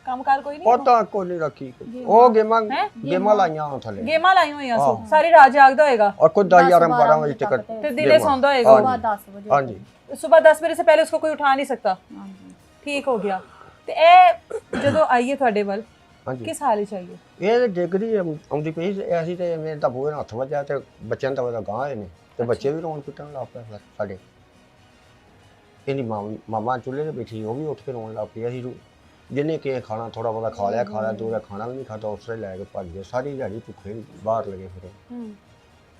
ਕੰਮਕਾਰ ਕੋਈ ਨਹੀਂ? ਪਤਾ ਕੋਈ ਨਹੀਂ ਰੱਖੀ ਉਹ ਗੇਮਾਂ ਲਾਈਆਂ ਉਹ ਥੱਲੇ ਗੇਮਾਂ ਲਾਈ ਹੋਈਆਂ ਸੋ ਸਾਰੀ ਰਾਤ ਜਾਗਦਾ ਹੋਏਗਾ और खुद 10-11 12 बजे तक ਤੇ ਦਿਨੇ ਸੌਂਦਾ ਹੋਏਗਾ? हाँ सुबह 10 बजे। हाँ जी सुबह 10 बजे से पहले उसको कोई उठा नहीं सकता? हाँ जी। ठीक हो गया। ਤੇ ਇਹ ਜਦੋਂ ਆਈਏ ਤੁਹਾਡੇ ਵੱਲ हाँ जी ਕਿਸ ਹਾਲ ਵਿੱਚ ਆਈਏ? ਇਹ ਡਿਗਰੀ ਆਉਂਦੀ ਪਈ ਸੀ ਅਸੀਂ ਤੇ ਮੇਰੇ ਤਾਂ ਬੂਹੇ ਨਾਲ ਹੱਥ ਵੱਜਿਆ ਤੇ ਬੱਚਿਆਂ ਦਾ ਗਾਂ ਹੋਏ ਨੇ ਤੇ ਬੱਚੇ ਵੀ ਰੋਣ ਪਿੱਟਣ ਲੱਗ ਪਏ ਸਾਡੇ। ਇਹਦੀ ਮਾਮਾ ਚੁੱਲ੍ਹੇ ਤੇ ਬੈਠੀ ਉਹ ਵੀ ਉੱਠ ਕੇ ਰੋਣ ਲੱਗ ਪਈ। ਅਸੀਂ ਜਿੰਨੇ ਕੇ ਖਾਣਾ ਥੋੜਾ ਬਹੁਤਾ ਖਾ ਲਿਆ ਦੋ ਖਾਣਾ ਵੀ ਨਹੀਂ ਖਾਧਾ ਉਸਰੇ ਲੈ ਕੇ ਭੱਜ ਗਏ ਸਾਰੀ ਦਿਹਾੜੀ ਭੁੱਖੇ ਬਾਹਰ ਲੱਗੇ ਫਿਰੇ।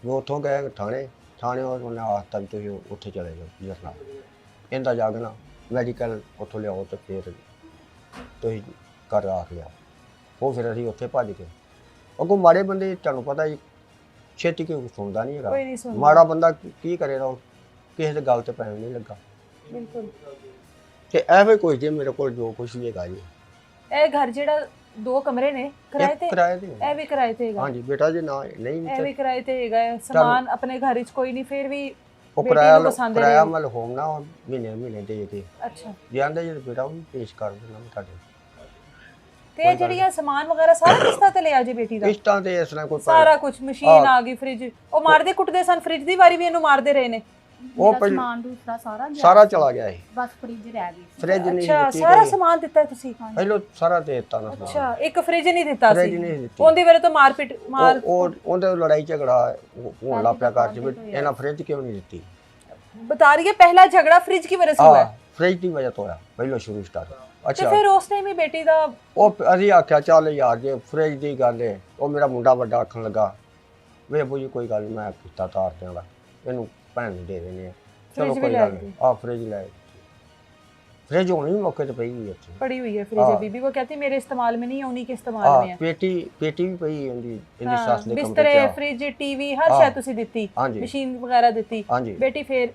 ਉਹ ਉੱਥੋਂ ਗਏ ਥਾਣੇ ਉਹਨੇ ਆਖਤਾ ਵੀ ਤੁਸੀਂ ਉੱਥੇ ਚਲੇ ਜਾਓ ਜਰਨਾ ਇਹਦਾ ਜਾ ਕੇ ਨਾ ਮੈਡੀਕਲ ਉੱਥੋਂ ਲਿਆਓ ਤੇ ਫਿਰ ਤੁਸੀਂ ਘਰ ਆ ਲਿਆ। ਉਹ ਫਿਰ ਅਸੀਂ ਉੱਥੇ ਭੱਜ ਗਏ ਅੱਗੋਂ ਮਾੜੇ ਬੰਦੇ ਤੁਹਾਨੂੰ ਪਤਾ ਜੀ ਛੇਤੀ ਕੋਈ ਸੁਣਦਾ ਨਹੀਂ ਹੈਗਾ। ਕੋਈ ਨਹੀਂ ਸੁਣਦਾ। ਮਾੜਾ ਬੰਦਾ ਕੀ ਕਰੇਗਾ, ਉਹ ਕਿਸੇ ਦੇ ਗੱਲ ਤੇ ਪੈਣ ਨਹੀਂ ਲੱਗਾ। ਬਿਲਕੁਲ। ਤੇ ਐਵੇਂ ਕੋਈ ਜੇ ਮੇਰੇ ਕੋਲ ਜੋ ਕੁਝ ਵੀ ਹੈਗਾ ਜੀ, ਇਹ ਘਰ ਜਿਹੜਾ 2 ਕਮਰੇ ਨੇ ਕਿਰਾਏ ਤੇ, ਕਿਰਾਏ ਤੇ ਇਹ ਵੀ ਕਿਰਾਏ ਤੇ ਹੈਗਾ। ਹਾਂਜੀ ਬੇਟਾ ਜੀ, ਨਾ ਨਹੀਂ ਇਹ ਵੀ ਕਿਰਾਏ ਤੇ ਹੈਗਾ। ਸਮਾਨ ਆਪਣੇ ਘਰ ਵਿੱਚ ਕੋਈ ਨਹੀਂ, ਫਿਰ ਵੀ ਉਹ ਬੇਟੀ ਕਿਰਾਇਆ ਨੂੰ ਪਸੰਦ ਹੈ। ਕਿਰਾਇਆ ਮਲ ਹੋਮ ਨਾ ਮਹੀਨੇ ਦੇ ਕੇ ਅੱਛਾ। ਜਾਂਦੇ ਜੀ, ਬੇਟਾ ਉਹ ਵੀ ਪੇਸ਼ ਕਰ ਦੇਣਾ ਮੈਂ ਤੁਹਾਡੇ। ਤੇ ਇਹ ਜਿਹੜੀਆਂ ਸਮਾਨ ਵਗੈਰਾ ਸਾਰਾ ਕਿਸ਼ਤਾਂ ਤੇ ਲਿਆ ਜੀ ਬੇਟੀ ਦਾ? ਕਿਸ਼ਤਾਂ ਤੇ ਇਸ ਤਰ੍ਹਾਂ ਕੋਈ ਸਾਰਾ ਕੁਝ, ਮਸ਼ੀਨ ਆ ਗਈ, ਫ੍ਰਿਜ, ਉਹ ਮਾਰਦੇ ਕੁੱਟਦੇ ਸਨ, ਫ੍ਰਿਜ ਦੀ ਵਾਰੀ ਵੀ ਇਹਨੂੰ ਮਾਰਦੇ ਰਹੇ ਨੇ। ਉਹ ਮੇਰਾ ਸਮਾਨ ਦੂਸਰਾ ਸਾਰਾ ਚਲਾ ਗਿਆ ਇਹ, ਬਸ ਫ੍ਰਿਜ ਰਹਿ ਗਈ ਸੀ। ਫ੍ਰਿਜ ਨਹੀਂ ਅੱਛਾ, ਦਿੱਤੀ ਸਾਰਾ ਸਮਾਨ ਦਿੱਤਾ ਹੈ ਤੁਸੀਂ? ਪਹਿਲੋਂ ਸਾਰਾ ਦੇ ਦਿੱਤਾ ਨਾ। ਅੱਛਾ, ਇੱਕ ਫ੍ਰਿਜ ਨਹੀਂ ਦਿੱਤਾ ਫ੍ਰਿਜ ਸੀ। ਨਹੀਂ ਦਿੱਤੀ। ਉਹਦੀ ਵੇਲੇ ਤਾਂ ਮਾਰਪੀਟ ਮਾਰ ਉਹ ਉਹਦੇ ਲੜਾਈ ਝਗੜਾ ਹੋਣ ਲੱਗ ਪਿਆ ਘਰ 'ਚ ਵੀ ਇਹਨਾਂ ਫ੍ਰਿਜ ਕਿਉਂ ਨਹੀਂ ਦਿੱਤੀ। बता रही है पहला झगड़ा फ्रिज की वजह से हुआ है। ਫ੍ਰਿਜ ਦੀ ਵਜ੍ਹਾ ਤੋਂ ਹੋਇਆ ਪਹਿਲੋਂ ਸ਼ੁਰੂ ਸਟਾਰਟ। तो ਅੱਛਾ, फिर उस टाइम ही बेटी दा ਉਹ ਅਸੀਂ ਆਖਿਆ ਚੱਲ ਯਾਰ ਜੇ ਫ੍ਰਿਜ ਦੀ ਗੱਲ ਹੈ, ਉਹ ਮੇਰਾ ਮੁੰਡਾ ਵੱਡਾ ਆਖਣ ਲੱਗਾ ਵੇ ਅੱਬੂ ਜੀ ਕੋਈ ਗੱਲ ਨਹੀਂ, ਮੈਂ ਕੀਤਾ ਤਾਰ ਦਿਆਂਗਾ, ਇਹਨੂੰ ਭੈਣ ਨੂੰ ਦੇ ਦੇਣੇ ਆ। ਚਲੋ फ्रिज भी ਕੋਈ ले ਗੱਲ आई ਨਹੀਂ, ਆ ਫ੍ਰਿਜ ਲੈ ਫ੍ਰਿਜ ਹੋਣੀ ਵੀ ਮੌਕੇ ਤੇ ਪਈ ਹੋਈ ਇੱਥੇ। पड़ी हुई है फ्रिज अभी भी, वो कहती है मेरे इस्तेमाल में नहीं है, उन्हीं के इस्तेमाल ਆ में है। ਪੇਟੀ ਵੀ ਪਈ ਇਹਦੀ हाँ, ਸੱਸ ਦੇ ਕਮਰੇ बिस्तरे, 'ਚ। फ्रिज, टीवी, हर हाँ। शय तुसी दिती, ਹਾਂਜੀ मशीन वगैरह दिती। ਹਾਂਜੀ बेटी फिर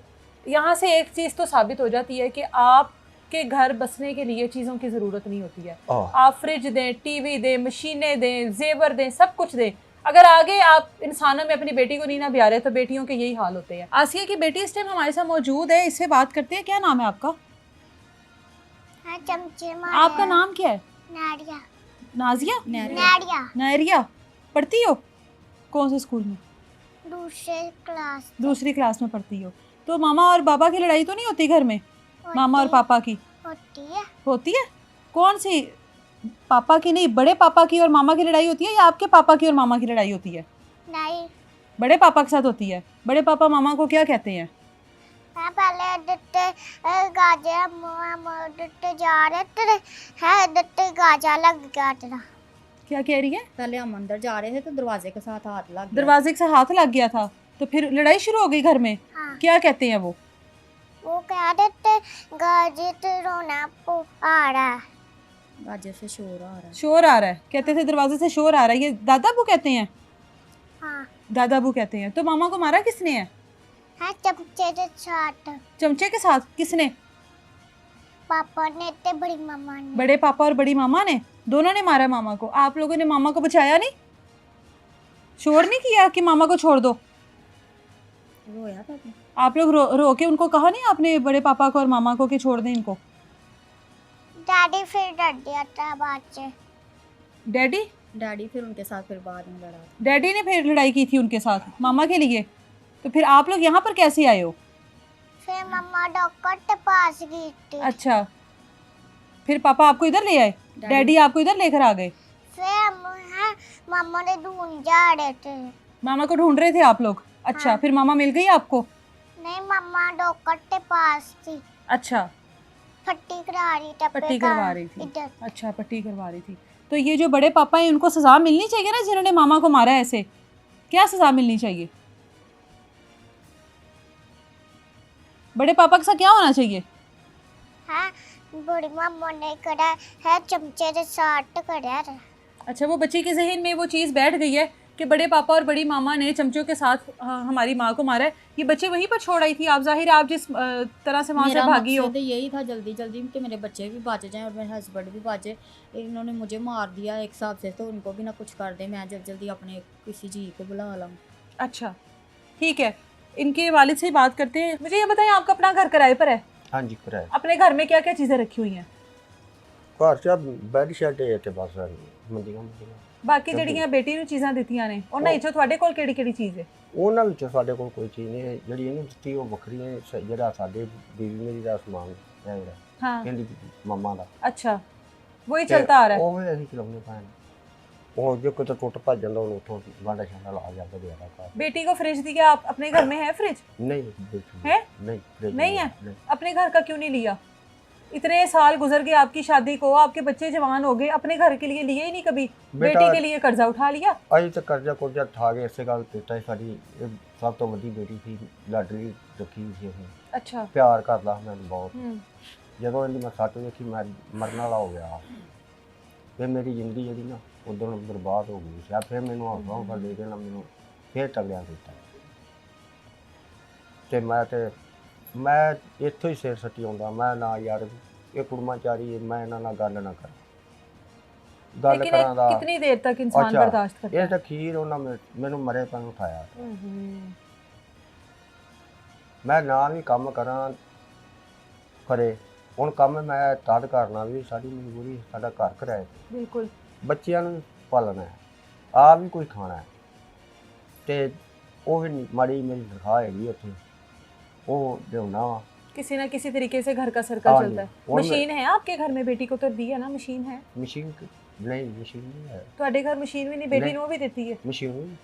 यहाँ से एक चीज तो साबित हो जाती है कि आपके घर बसने के लिए चीजों की जरूरत नहीं होती है। ਆ आप फ्रिज दें, टीवी दें, मशीनें दें, जेवर दें, सब कुछ दें, अगर आगे आप इंसानों में अपनी बेटी को नहीं ना ब्याह रहे तो बेटियों के यही हाल होते हैं। आसिया की बेटी इस टाइम हमारे साथ मौजूद है, इससे बात करते हैं। क्या नाम है आपका? हाँ, चमचे आपका नाम क्या है? नारिया नाजिया? नारिया नायरिया। पढ़ती हो कौन से स्कूल में? दूसरे क्लास दूसरी क्लास में पढ़ती हो। तो मामा और पापा की लड़ाई तो नहीं होती घर में? मामा और पापा की होती है। होती है? कौन सी? पापा की नहीं, बड़े पापा की और मामा की लड़ाई होती है, या आपके पापा की और मामा की लड़ाई होती है? नहीं, बड़े पापा के साथ होती है। बड़े पापा मामा को क्या कहते हैं? मैं पहले दत्ते गाजा मुआ दत्ते जा रहे थे, है दत्ते गाजा लग गया तेरा। क्या कह रही है? पहले हम अंदर जा रहे थे तो दरवाजे के साथ हाथ लग गया। दरवाजे से हाथ लग गया था तो फिर लड़ाई शुरू हो गई घर में। हाँ, क्या कहते हैं वो? वो कह देते गाजे तो रोना आ रहा है। गाजे से शोर आ रहा है। शोर आ रहा है, कहते थे दरवाजे से शोर आ रहा है। ये दादा अबू कहते हैं? हाँ, दादा अबू कहते हैं। तो मामा को मारा किसने है? है चमचे के साथ चमचे के साथ? किसने? पापा ने ते बड़ी मम्मा ने। बड़े पापा और बड़ी मामा ने, दोनों ने मारा मामा को। आप लोगों ने मामा को बचाया नहीं? शोर नहीं किया कि मामा को छोड़ दो? रोया था आपने? आप लोग रो के उनको कहा नहीं आपने, बड़े पापा को और मामा को, कि छोड़ दें इनको? डैडी फिर डर दिया था बाद से। डैडी? डैडी फिर उनके साथ फिर बाद में लड़ा। डैडी ने फिर लड़ाई की थी उनके साथ मामा के लिए। तो फिर आप लोग यहाँ पर कैसे आए हो? फिर मम्मा डॉक्टर के पास गई थी। अच्छा, फिर पापा आपको इधर ले आए? डैडी आपको इधर लेकर आ गए? फिर मम्मा ने ढूंढ जा रहे थे। मामा को ढूंढ रहे थे आप लोग? अच्छा, हाँ। फिर मामा मिल गई आपको? नहीं, मम्मा डॉक्टर के पास थी, अच्छा, पट्टी करा रही थी। पट्टी करवा रही थी। इधर अच्छा, पट्टी करवा रही थी। तो ये जो बड़े पापा हैं उनको सजा मिलनी चाहिए ना, जिन्होंने मामा को मारा ऐसे? क्या सजा मिलनी चाहिए? बड़े पापा के साथ क्या होना चाहिए? है बड़ी मम्मा ने करा है चमचे के साथ करा है। अच्छा, वो बच्ची के जहन में वो चीज़ बैठ गई है कि बड़े पापा और बड़ी मामा ने चमचों के साथ हमारी माँ को मारा है। ये बच्चे वहीं पर छोड़ आई थी आप, जाहिर है आप जिस तरह से वहाँ से मेरा भागी हो। मकसद यही था जल्दी जल्दी कि मेरे बच्चे भी बच जाएं और मेरे हस्बैंड भी बचे। इन्होंने मुझे मार दिया एक हिसाब से, तो उनको भी ना कुछ कर दे, मैं जल्दी जल्दी अपने किसी जी को बुला लाऊं। अच्छा, ठीक है, इनके वालिद से ही बात करते हैं। मुझे ये बताएं, आपका अपना घर किराए पर है? ਹਾਂਜੀ ਕਿਰਾਇਆ अपने घर में क्या क्या चीज़ें रखी हुई हैं? ਘਰ 'ਚ ਬੈੱਡ ਸ਼ੈੱਡ ਹੈ ਤੇ ਬਸ ਮੰਦੀਆਂ ਮੰਦੀਆਂ। बाकी ਜਿਹੜੀਆਂ ਬੇਟੀ ਨੂੰ ਚੀਜ਼ਾਂ ਦਿੱਤੀਆਂ ਨੇ ਉਹਨਾਂ ਵਿੱਚੋਂ ਤੁਹਾਡੇ ਕੋਲ ਕਿਹੜੀ ਕਿਹੜੀ ਚੀਜ਼ ਹੈ? ਉਹਨਾਂ ਵਿੱਚੋਂ ਸਾਡੇ ਕੋਲ ਕੋਈ ਚੀਜ਼ ਨਹੀਂ ਹੈ। ਜਿਹੜੀ ਇਹਨੂੰ ਦਿੱਤੀ ਉਹ ਵੱਖਰੀ ਹੈ। ਜਿਹੜਾ ਸਾਡੇ ਬੀਵੀ ਮੇਰੀ ਦਾ ਸਮਾਨ ਹੈ ਜਿਹੜਾ हाँ, ਇਹਦੀ ਮੰਮਾ ਦਾ, अच्छा, वही चलता आ रहा है। ਉਹ ਵੀ ਅਸੀਂ ਚਲਾਉਂਦੇ ਪਏ ਹਾਂ। ਉਹ ਜੇ ਕੋਈ ਟੁੱਟ ਭੱਜ ਜਾਂਦਾ ਉਹਨੂੰ ਉੱਥੋਂ ਵਾਂਡਾ ਛਾਂਡਾ ਲਾ ਜਾਂਦਾ ਦੇ ਆਦਾ ਘਰ। बेटी को फ्रिज दिया, आप अपने घर में है फ्रिज? ਨਹੀਂ ਬਿਲਕੁਲ है? ਨਹੀਂ फ्रिज नहीं है? अपने घर का क्यों नहीं लिया? इतने साल गुजर गए आपकी शादी को, आपके बच्चे जवान हो गए, अपने घर के लिए लिए ही नहीं कभी? बेटी के लिए कर्जा उठा लिया? ਅਸੀਂ ਤਾਂ ਕਰਜ਼ਾ ਕੁਰਜ਼ਾ ਠਾ ਕੇ ਇਸੇ ਗੱਲ ਕੀਤਾ। ਸਾਡੀ ਇਹ ਸਭ ਤੋਂ ਵੱਡੀ ਬੇਟੀ ਸੀ, ਲਾਡਲੀ ਰੱਖੀ ਹੋਈ ਸੀ ਅਸੀਂ। अच्छा, ਪਿਆਰ ਕਰਦਾ ਮੈਨੂੰ ਬਹੁਤ। हम्म, ਜਦੋਂ ਇਹਦੀ ਮੈਂ ਸੱਟ ਵੇਖੀ ਮੈਂ ਮਰਨ ਵਾਲਾ ਹੋ ਗਿਆ। ਫਿਰ ਮੇਰੀ ਜ਼ਿੰਦਗੀ ਜਿਹੜੀ ਨਾ ਉਦੋਂ ਬਰਬਾਦ ਹੋ ਗਈ ਸੀ। ਫਿਰ ਮੈਨੂੰ ਹੌਸਲਾ ਦੇ ਕੇ ਨਾ ਮੈਨੂੰ ਫਿਰ ਤਗੜਿਆਂ ਕੀਤਾ ਤੇ ਮੈਂ ਇੱਥੋਂ ਹੀ ਸਿਰ ਸੱਟੀ ਆਉਂਦਾ। ਮੈਂ ਨਾ ਯਾਰ ਇਹ ਕੁੜਮਾਚਾਰੀ, ਮੈਂ ਇਹਨਾਂ ਨਾਲ ਗੱਲ ਨਾ ਕਰਾਂ। ਗੱਲ लेकिन ਕਰਾਂ ਦਾ कितनी देर तक इंसान अच्छा, बर्दाश्त करता ਇਹ है? ਤਾਂ ਖੀਰ ਉਹਨਾਂ ਮੈਨੂੰ ਮਰੇ ਪਨ ਉਠਾਇਆ। ਮੈਂ ਨਾ ਵੀ ਕੰਮ ਕਰਾਂ ਕਰੇ, ਹੁਣ ਕੰਮ ਮੈਂ ਤਦ ਕਰਨਾ ਵੀ ਸਾਡੀ ਮਜਬੂਰੀ, ਸਾਡਾ ਘਰ ਕਿਰਾਏ ਤੇ, बिल्कुल ਬੱਚਿਆਂ ਨੂੰ ਪਾਲਣਾ ਹੈ, ਆਪ ਵੀ ਕੁਝ ਖਾਣਾ ਹੈ ਤੇ ਉਹ ਵੀ ਮਾੜੀ ਮੇਰੀ ਤਨਖਾਹ ਹੈਗੀ ਉੱਥੇ, ਉਹ ਲਿਆਉਣਾ ਵਾ। किसी ना किसी तरीके से घर का सर्कल हाँ चलता जी, है। और मशीन है आपके घर में? बेटी को तो दी है ना मशीन है? ਮਸ਼ੀਨ ਨਹੀਂ, ਮਸ਼ੀਨ ਨਹੀਂ ਹੈ। ਤੁਹਾਡੇ ਘਰ ਮਸ਼ੀਨ ਵੀ ਨਹੀਂ, ਬੇਟੀ नहीं। ਨੂੰ ਵੀ ਦਿੱਤੀ ਹੈ? ਮਸ਼ੀਨ ਨਹੀਂ,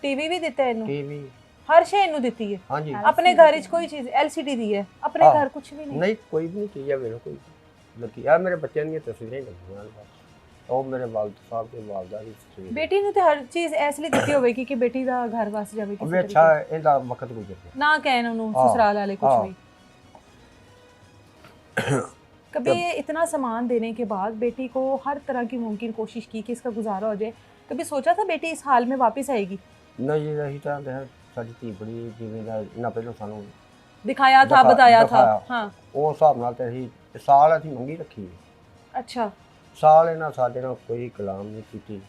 ਟੀਵੀ ਵੀ ਦਿੱਤਾ ਇਹਨੂੰ? ਟੀਵੀ ਹਰ ਸ਼ੈ ਇਹਨੂੰ ਦਿੱਤੀ ਹੈ? ਹਾਂਜੀ। ਆਪਣੇ ਘਰ ਵਿੱਚ ਕੋਈ ਚੀਜ਼ LCD ਦੀ ਹੈ? ਆਪਣੇ हाँ। ਘਰ ਕੁਝ ਵੀ ਨਹੀਂ? ਨਹੀਂ ਕੋਈ ਵੀ ਨਹੀਂ ਚੀਜ਼ ਹੈ ਮੇਰੇ ਕੋਈ ਲੱਗੀ ਆ। ਮੇਰੇ ਬੱਚਿਆਂ ਦੀਆਂ ਤਸਵੀਰਾਂ ਹੀ ਲੱਗੀਆਂ ਬਸ, ਉਹ ਮੇਰੇ ਵਾਲਦ ਸਾਹਿਬ ਦੇ ਵਾਲਦਾ ਦੀ ਤਸਵੀਰ। ਬੇਟੀ ਨੂੰ ਤੇ ਹਰ ਚੀਜ਼ ਇਸ ਲਈ ਦਿੱਤੀ ਹੋਵੇਗੀ ਕਿ ਬੇਟੀ ਦਾ ਘਰ ਵਸ ਜਾਵੇ ਕਿਸੇ ਅਬੇ ਅੱਛਾ ਇਹਦਾ ਵਕਤ ਗੁਜ਼ਰ ਗਿਆ। ਨਾ ਕਹਿਣ ਉਹਨੂੰ हाँ। ससुराल वाले कुछ हाँ। भी। कभी इतना सामान देने के बाद बेटी को हर तरह की मुमकिन कोशिश की कि इसका गुजारा हो जाए, कभी सोचा था बेटी इस हाल में वापस आएगी? ਨਹੀਂ ਰਹੀ ਤਾਂ ਸਾਡੀ ਧੀ ਬੜੀ ਜਿਵੇਂ ਦਾ ਇਹਨਾਂ ਪਹਿਲਾਂ ਸਾਨੂੰ दिखाया था, बताया था? दिखाया। हाँ। ਉਹ ਹਿਸਾਬ ਨਾਲ ਤੇ ਅਸੀਂ ਸਾਲ ਅਸੀਂ ਮੰਗੀ ਰੱਖੀ ਹੈ। अच्छा। ਸਾਲ ਇਹਨਾਂ ਸਾਡੇ ਨਾਲ ਕੋਈ ਕਲਾਮ ਨਹੀਂ ਕੀਤੀ।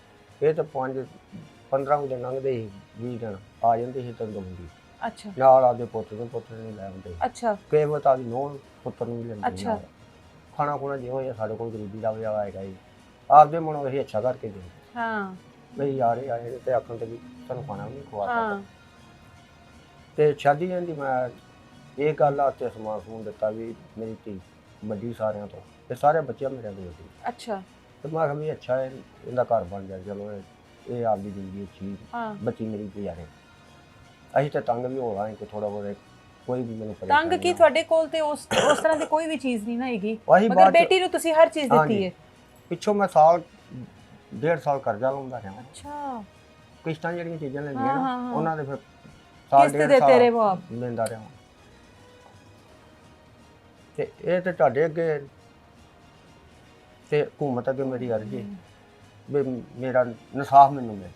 ਇਹ ਤਾਂ 15 ਦਿਨ ਲੰਘਦੇ ਸੀ, 20 ਦਿਨ ਆ ਜਾਂਦੇ ਸੀ ਤਾਂ ਦਉਂਦੀ अच्छा। ਨਾਲ ਆਪਦੇ ਪੁੱਤ ਨੂੰ ਲੈ ਆਉਂਦੇ। अच्छा। ਕਈ ਵਾਰ ਤਾਂ ਨੂੰਹ ਪੁੱਤਰ ਨੂੰ ਵੀ ਲੈਂਦੇ। अच्छा। ਖਾਣਾ ਖੁਣਾ ਜਿਉਂ ਇਹ ਸਾਡੇ ਕੋਲ ਗਰੀਬੀ ਦਾ ਵਿਆਹ ਆਏਗਾ ਜੀ, ਆਪਦੇ ਮਨੋਂ ਅਸੀਂ ਅੱਛਾ ਕਰਕੇ ਦੇ हाँ। ਬਈ ਯਾਰ ਇਹ ਆਏ ਤੇ ਆਖਣ ਤੇ ਵੀ ਤੁਹਾਨੂੰ ਖਾਣਾ ਵੀ ਨਹੀਂ ਖਵਾ ਸਕਦਾ। हाँ। ਤੇ ਸ਼ਾਦੀ ਦੀ ਮੈਂ ਇਹ ਗੱਲ ਆ ਤੇ ਸਮਾਨ ਸਮੂਨ ਦਿੱਤਾ ਵੀ ਮੇਰੀ ਧੀ ਵੱਡੀ ਸਾਰਿਆਂ ਤੋਂ, ਤੇ ਸਾਰੇ ਬੱਚੇ ਮੇਰੇ ਕੋਲ ਸੀ। अच्छा। ਤੇ ਮੈਂ ਕਿਹਾ ਵੀ ਅੱਛਾ ਇਹਦਾ ਘਰ ਬਣ ਜਾ, ਚਲੋ ਇਹ ਆਪਦੀ ਜ਼ਿੰਦਗੀ ਅੱਛੀ हाँ। ਬੱਚੀ ਮੇਰੀ ਪਿਆਰੇ। ਅਸੀਂ ਤਾਂ ਤੰਗ ਵੀ ਹੋ ਰਹੇ ਕਿ ਥੋੜਾ ਬਹੁਤ ਕੋਈ ਵੀ ਮੈਨੂੰ ਤੰਗ ਕੀ ਤੁਹਾਡੇ ਕੋਲ ਤੇ ਉਸ ਤਰ੍ਹਾਂ ਦੀ ਕੋਈ ਵੀ ਚੀਜ਼ ਨਹੀਂ ਨਾ ਹੈਗੀ, ਉਹੀ ਮਗਰ ਬਾਅਦ ਚ- ਬੇਟੀ ਨੂੰ ਤੁਸੀਂ ਹਰ ਚੀਜ਼ ਦਿੱਤੀ ਹੈ। ਪਿੱਛੋਂ ਮੈਂ ਸਾਲ 1.5 ਸਾਲ ਕਰਜ਼ਾ ਲਾਉਂਦਾ ਰਿਹਾ। अच्छा। ਕਿਸ਼ਤਾਂ ਜਿਹੜੀਆਂ ਚੀਜ਼ਾਂ ਲੈਂਦੀਆਂ हाँ, ਨਾ हाँ, हाँ। ਉਹਨਾਂ ਦੇ ਫਿਰ ਸਾਲ किस्त 1.5 देते रहे ਸਾਲ वो आप? ਲੈਂਦਾ ਰਿਹਾ। ਤੇ ਇਹ ਤੇ ਤੁਹਾਡੇ ਅੱਗੇ ਤੇ ਹਕੂਮਤ ਅੱਗੇ ਮੇਰੀ ਅਰਜ਼ੀ ਵੀ ਮੇਰਾ ਇਨਸਾਫ ਮੈਨੂੰ ਮਿਲੇ।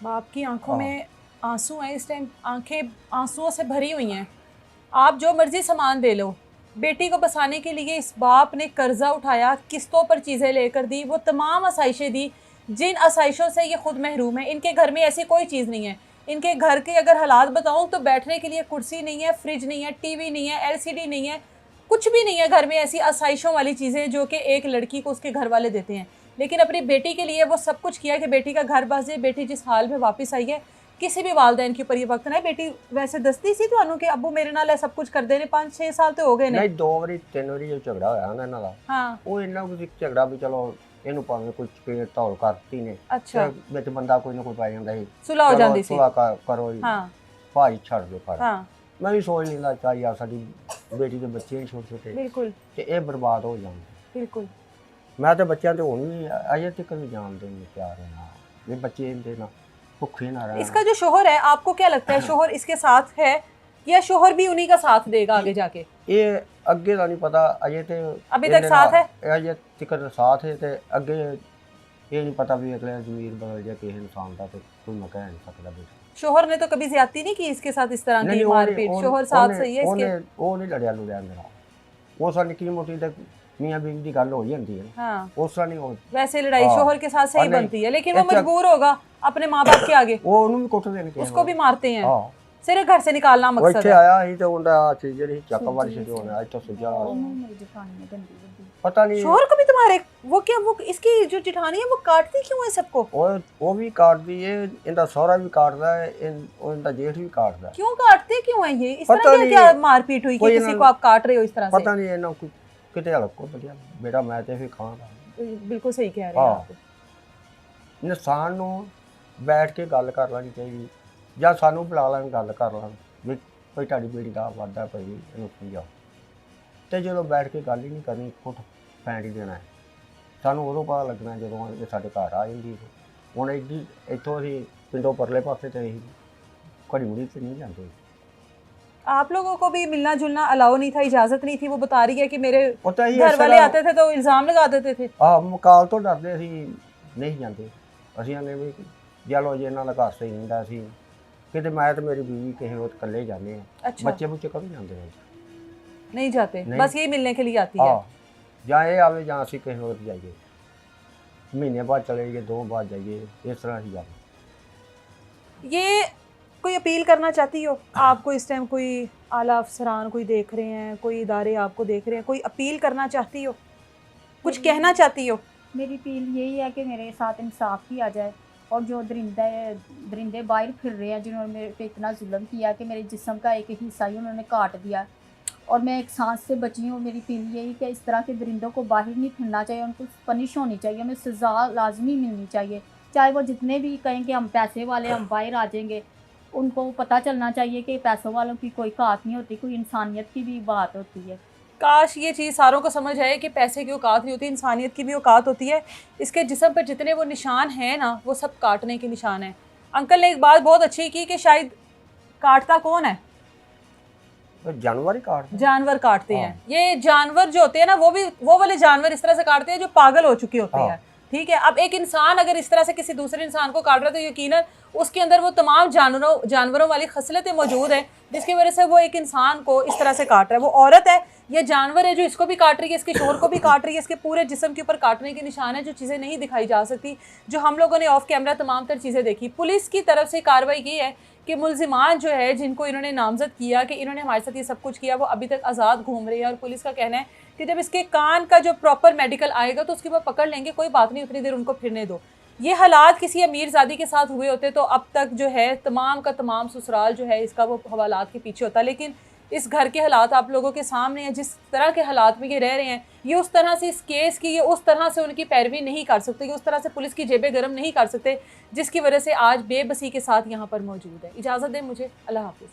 बाप की आंखों हाँ। में आंसू हैं इस टाइम, आंखें आंसुओं से भरी हुई हैं। आप जो मर्जी सामान दे लो, बेटी को बसाने के लिए इस बाप ने कर्जा उठाया, किस्तों पर चीज़ें लेकर दी, वो तमाम आसाइशें दी जिन आसाइशों से ये खुद महरूम है। इनके घर में ऐसी कोई चीज़ नहीं है। इनके घर के अगर हालात बताऊं तो बैठने के लिए कुर्सी नहीं है, फ्रिज नहीं है, टीवी नहीं है, LCD नहीं है, कुछ भी नहीं है घर में ऐसी आसाइशों वाली चीज़ें जो कि एक लड़की को उसके घर वाले देते हैं। लेकिन अपनी बेटी के लिए वो सब कुछ किया कि बेटी का घर बस जाए। बेटी जिस हाल में वापस आई है, किसी भी वालदैन के ऊपर ये वक्त ना है। बेटी वैसे दसती सी ਤੁਹਾਨੂੰ कि अबू मेरे नाल सब कुछ कर देने, 5-6 साल तो हो गए ने? ਨਹੀਂ 2 ਵਾਰੀ 3 ਵਾਰੀ ਜੋ ਝਗੜਾ ਹੋਇਆ ਨਾ ਇਹਨਾਂ ਦਾ, हाँ। ਉਹ ਇੰਨਾ ਕੁ ਝਗੜਾ ਵੀ ਚਲੋ ਇਹਨੂੰ ਭਾਵੇਂ ਕੋਈ ਚਪੇੜ ਧੌਲ ਕਰਤੀ ਨੇ अच्छा। ਤੇ ਵਿੱਚ ਬੰਦਾ ਕੋਈ ਨਾ ਕੋਈ ਪੈ ਜਾਂਦਾ ਸੀ, सुलह हो जाती सी? ਸੁਲਾ ਕਰੋ ਜੀ, हाँ। ਭਾਈ ਛੱਡ ਦਿਓ ਪਰ हाँ। ਮੈਂ ਵੀ ਸੋਚ ਲੈਂਦਾ ਚਾ ਯਾਰ ਸਾਡੀ ਬੇਟੀ ਦੇ ਬੱਚੇ ਨੇ ਛੋਟੇ ਛੋਟੇ बिल्कुल ਤੇ ਇਹ ਬਰਬਾਦ ਹੋ ਜਾਣਗੇ। बिल्कुल। ਮੈਂ ਤਾਂ ਬੱਚਿਆਂ ਤੇ ਹੁਣ ਵੀ ਅਜੇ ਤੱਕ ਵੀ ਜਾਣਦੇ ਨੇ ਪਿਆਰ ਨਾਲ ਵੀ ਬੱਚੇ ਇਹਦੇ ਨਾਲ ਭੁੱਖੇ ਨਾ ਰਹਿਣ। इसका जो शोहर है, आपको क्या लगता है शोहर इसके साथ है या शोहर भी उन्हीं का साथ देगा आगे जाके? ਇਹ ਅੱਗੇ ਦਾ ਨਹੀਂ ਪਤਾ ਅਜੇ ਤੇ अभी तक साथ है? ਅਜੇ ਤੱਕ ਸਾਥ ਹੈ ਤੇ ਅੱਗੇ ਇਹ ਨਹੀਂ ਪਤਾ ਵੀ ਅਗਲੇ ਜ਼ਮੀਰ बदल जाए ਕਿਸੇ ਇਨਸਾਨ ਦਾ ਤੇ ਕੋਈ ਮੈਂ ਕਹਿ ਨਹੀਂ ਸਕਦਾ ਬੇਟਾ। शोहर ने तो कभी ज्यादती नहीं की इसके साथ इस तरह की मारपीट? शोहर साथ सही है इसके? ਉਹ ਨਹੀਂ ਲੜਿਆ ਲੁੜਿਆ ਮੇਰਾ। ਉਹ ਸਾਡੀ ਨਿੱਕੀ ਮੋਟੀ ਤੇ ਮੀਆਂ ਬੀਵੀ ਦੀ ਗੱਲ ਹੋ ਜਾਂਦੀ ਹੈ। हाँ। ਉਸ ਤਰ੍ਹਾਂ ਨਹੀਂ ਉਹ वैसे लड़ाई हाँ। शोहर के साथ सही और नहीं, बनती है, लेकिन वो अच्छा- मजबूर होगा अपने माँ बाप के आगे, ਉਹ ਉਹਨੂੰ ਵੀ ਕੁੱਟਦੇ ਨੇ उसको भी मारते हैं, ਹਾਂ। सिर्फ घर से निकालना ਉਹ मकसद ਇੱਥੇ है। ਆਇਆ ਸੀ ਤੇ ਉਹਦਾ ਚੀਜ਼ ਜਿਹੜੀ ਚੱਕ ਵਾਲੀ ਸੀ ਹੋਣਾ ਇੱਥੋਂ ਸੁਝਾ मेरी जेठानी ने गंदी गंदी ਪਤਾ ਨਹੀਂ शोहर को भी तुम्हारे वो क्या वो इसकी जो जेठानी है वो काटती क्यों है सबको? ਉਹ ਵੀ ਕਾਟਦੀ ਏ, ਇਹਦਾ ਸਹੁਰਾ ਵੀ ਕਾਟਦਾ ਹੈ, ਉਹ ਇਹਦਾ ਜੇਠ ਵੀ ਕਾਟਦਾ ਹੈ। क्यों काटते क्यों है ये? इस पता तरह नहीं क्या है। मारपीट हुई कि कोई किसी ना- को आप काट रहे हो इस तरह से? ਪਤਾ ਨਹੀਂ ਇਹਨਾਂ ਕੋਈ ਕਿਤੇ ਹਲਕੋ ਵਧੀਆ ਬੇਟਾ ਮੈਂ ਤੇ ਫਿਰ ਖਾਂਦਾ। बिल्कुल सही कह रहे हैं हाँ। आप। ਇਨਸਾਨ ਨੂੰ ਬੈਠ ਕੇ ਗੱਲ ਕਰ ਲੈਣੀ ਚਾਹੀਦੀ, ਜਾਂ ਸਾਨੂੰ ਬੁਲਾ ਲੈਣ ਗੱਲ ਕਰ ਲੈਣ ਵੀ ਕੋਈ ਤੁਹਾਡੀ ਬੇਟੀ ਦਾ ਵਾਧਾ ਪਈ ਇਹਨੂੰ ਸਮਝਾਓ। ਤੇ ਜਦੋਂ ਬੈਠ ਕੇ ਗੱਲ ਹੀ ਨਹੀਂ ਕਰਨੀ, ਫੁੱਟ ਪੈਂਟ ਹੀ ਦੇਣਾ ਹੈ। ਸਾਨੂੰ ਉਦੋਂ ਪਤਾ ਲੱਗਣਾ ਜਦੋਂ ਇਹ ਸਾਡੇ ਘਰ ਆ ਜਾਂਦੀ ਹੈ। ਹੁਣ ਇੱਡੀ ਇੱਥੋਂ ਅਸੀਂ ਪਿੰਡੋਂ ਪਰਲੇ ਪਾਸੇ ਤੇ ਅਸੀਂ ਘੜੀ ਮੁੜੀ ਤੇ ਨਹੀਂ ਜਾਂਦੇ। आप लोगों को भी मिलना जुलना अलाउ नहीं था, इजाजत नहीं थी? वो बता रही है कि मेरे ਉਹ ਤਾਂ घर वाले आते थे तो इल्जाम लगा देते थे। ਮਕਾਲ ਤੋਂ ਡਰਦੇ ਅਸੀਂ ਨਹੀਂ ਜਾਂਦੇ। ਅਸੀਂ ਆਨੇ ਵੀ ਚਲੋ ਜੀ ਇਹਨਾਂ ਦਾ ਘਰ ਸਹੀ ਹੁੰਦਾ ਸੀ ਕਿਤੇ ਮੈਂ ਤੇ ਮੇਰੀ ਬੀਵੀ ਕਿਸੇ ਵਕਤ ਇਕੱਲੇ ਹੀ ਜਾਂਦੇ ਆ अच्छा ਬੱਚੇ ਬੁੱਚੇ ਕभी ਜਾਂਦੇ ਆ नहीं जाते, नहीं। बस यही मिलने के लिए आती है। ਹਾਂ ਜਾਂ ਇਹ ਆਵੇ ਜਾਂ ਅਸੀਂ ਕਿਸੇ ਵਕਤ ਜਾਈਏ ਮਹੀਨੇ ਬਾਅਦ ਚਲੇ ਜਾਈਏ 2 ਬਾਅਦ ਜਾਈਏ ਇਸ ਤਰ੍ਹਾਂ ਹੀ ਜਾਂਦੇ ये कोई अपील करना चाहती हो आपको इस टाइम, कोई आला अफसरान कोई देख रहे हैं, कोई इदारे आपको देख रहे हैं, कोई अपील करना चाहती हो, कुछ कहना चाहती हो? मेरी अपील यही है कि मेरे साथ इंसाफ किया जाए और जो दरिंदे बाहर फिर रहे हैं जिन्होंने मेरे पे इतना जुल्म किया कि मेरे जिस्म का एक हिस्सा ही उन्होंने काट दिया और मैं एक सांस से बची हूँ। मेरी अपील यही कि इस तरह के दरिंदों को बाहर नहीं फिरना चाहिए, उनको पनिश होनी चाहिए, उन्हें सज़ा लाजमी मिलनी चाहिए। चाहे वो जितने भी कहें कि हम पैसे वाले हम बाहर आ जाएंगे, उनको पता चलना चाहिए कि पैसों वालों की कोई कात नहीं होती, कोई इंसानियत की भी बात होती है। काश ये चीज़ सारों को समझ आए कि पैसे की औकात नहीं होती, इंसानियत की भी औकात होती है। इसके जिस्म पर जितने वो निशान हैं ना, वो सब काटने के निशान हैं। अंकल ने एक बात बहुत अच्छी की कि शायद काटता कौन है? तो जानवर ही काट दें। जानवर काटते हाँ। हैं। ये जानवर जो होते हैं ना, वो वाले जानवर इस तरह से काटते हैं जो पागल हो चुके होते हाँ। हैं। ठीक है, अब एक इंसान अगर इस तरह से किसी दूसरे इंसान को काट रहा है तो यकीनन उसके अंदर वो तमाम जानवरों वाली खसलतें मौजूद हैं जिसकी वजह से वो एक इंसान को इस तरह से काट रहा है। वो औरत है या जानवर है जो इसको भी काट रही है, इसके शोर को भी काट रही है, इसके पूरे जिस्म के ऊपर काटने के निशान है, जो चीज़ें नहीं दिखाई जा सकती, जो हम लोगों ने ऑफ कैमरा तमाम तर चीज़ें देखी। पुलिस की तरफ से कार्रवाई की है कि मुलजिमान जो है जिनको इन्होंने नामजद किया कि इन्होंने हमारे साथ ये सब कुछ किया, वो अभी तक आज़ाद घूम रहे हैं। और पुलिस का कहना है कि जब इसके कान का जो प्रॉपर मेडिकल आएगा तो उसके बाद पकड़ लेंगे, कोई बात नहीं, उतनी देर उनको फिरने दो। ये हालात किसी अमीरजादी के साथ हुए होते तो अब तक जो है तमाम का तमाम ससुराल जो है इसका वो हवालात के पीछे होता। लेकिन इस घर के हालात आप लोगों के सामने हैं, जिस तरह के हालात में ये रह रहे हैं, ये उस तरह से इस केस की, ये उस तरह से उनकी पैरवी नहीं कर सकते, ये उस तरह से पुलिस की जेबें गर्म नहीं कर सकते, जिसकी वजह से आज बेबसी के साथ यहाँ पर मौजूद है। इजाज़त दें मुझे, अल्लाह हाफिज़।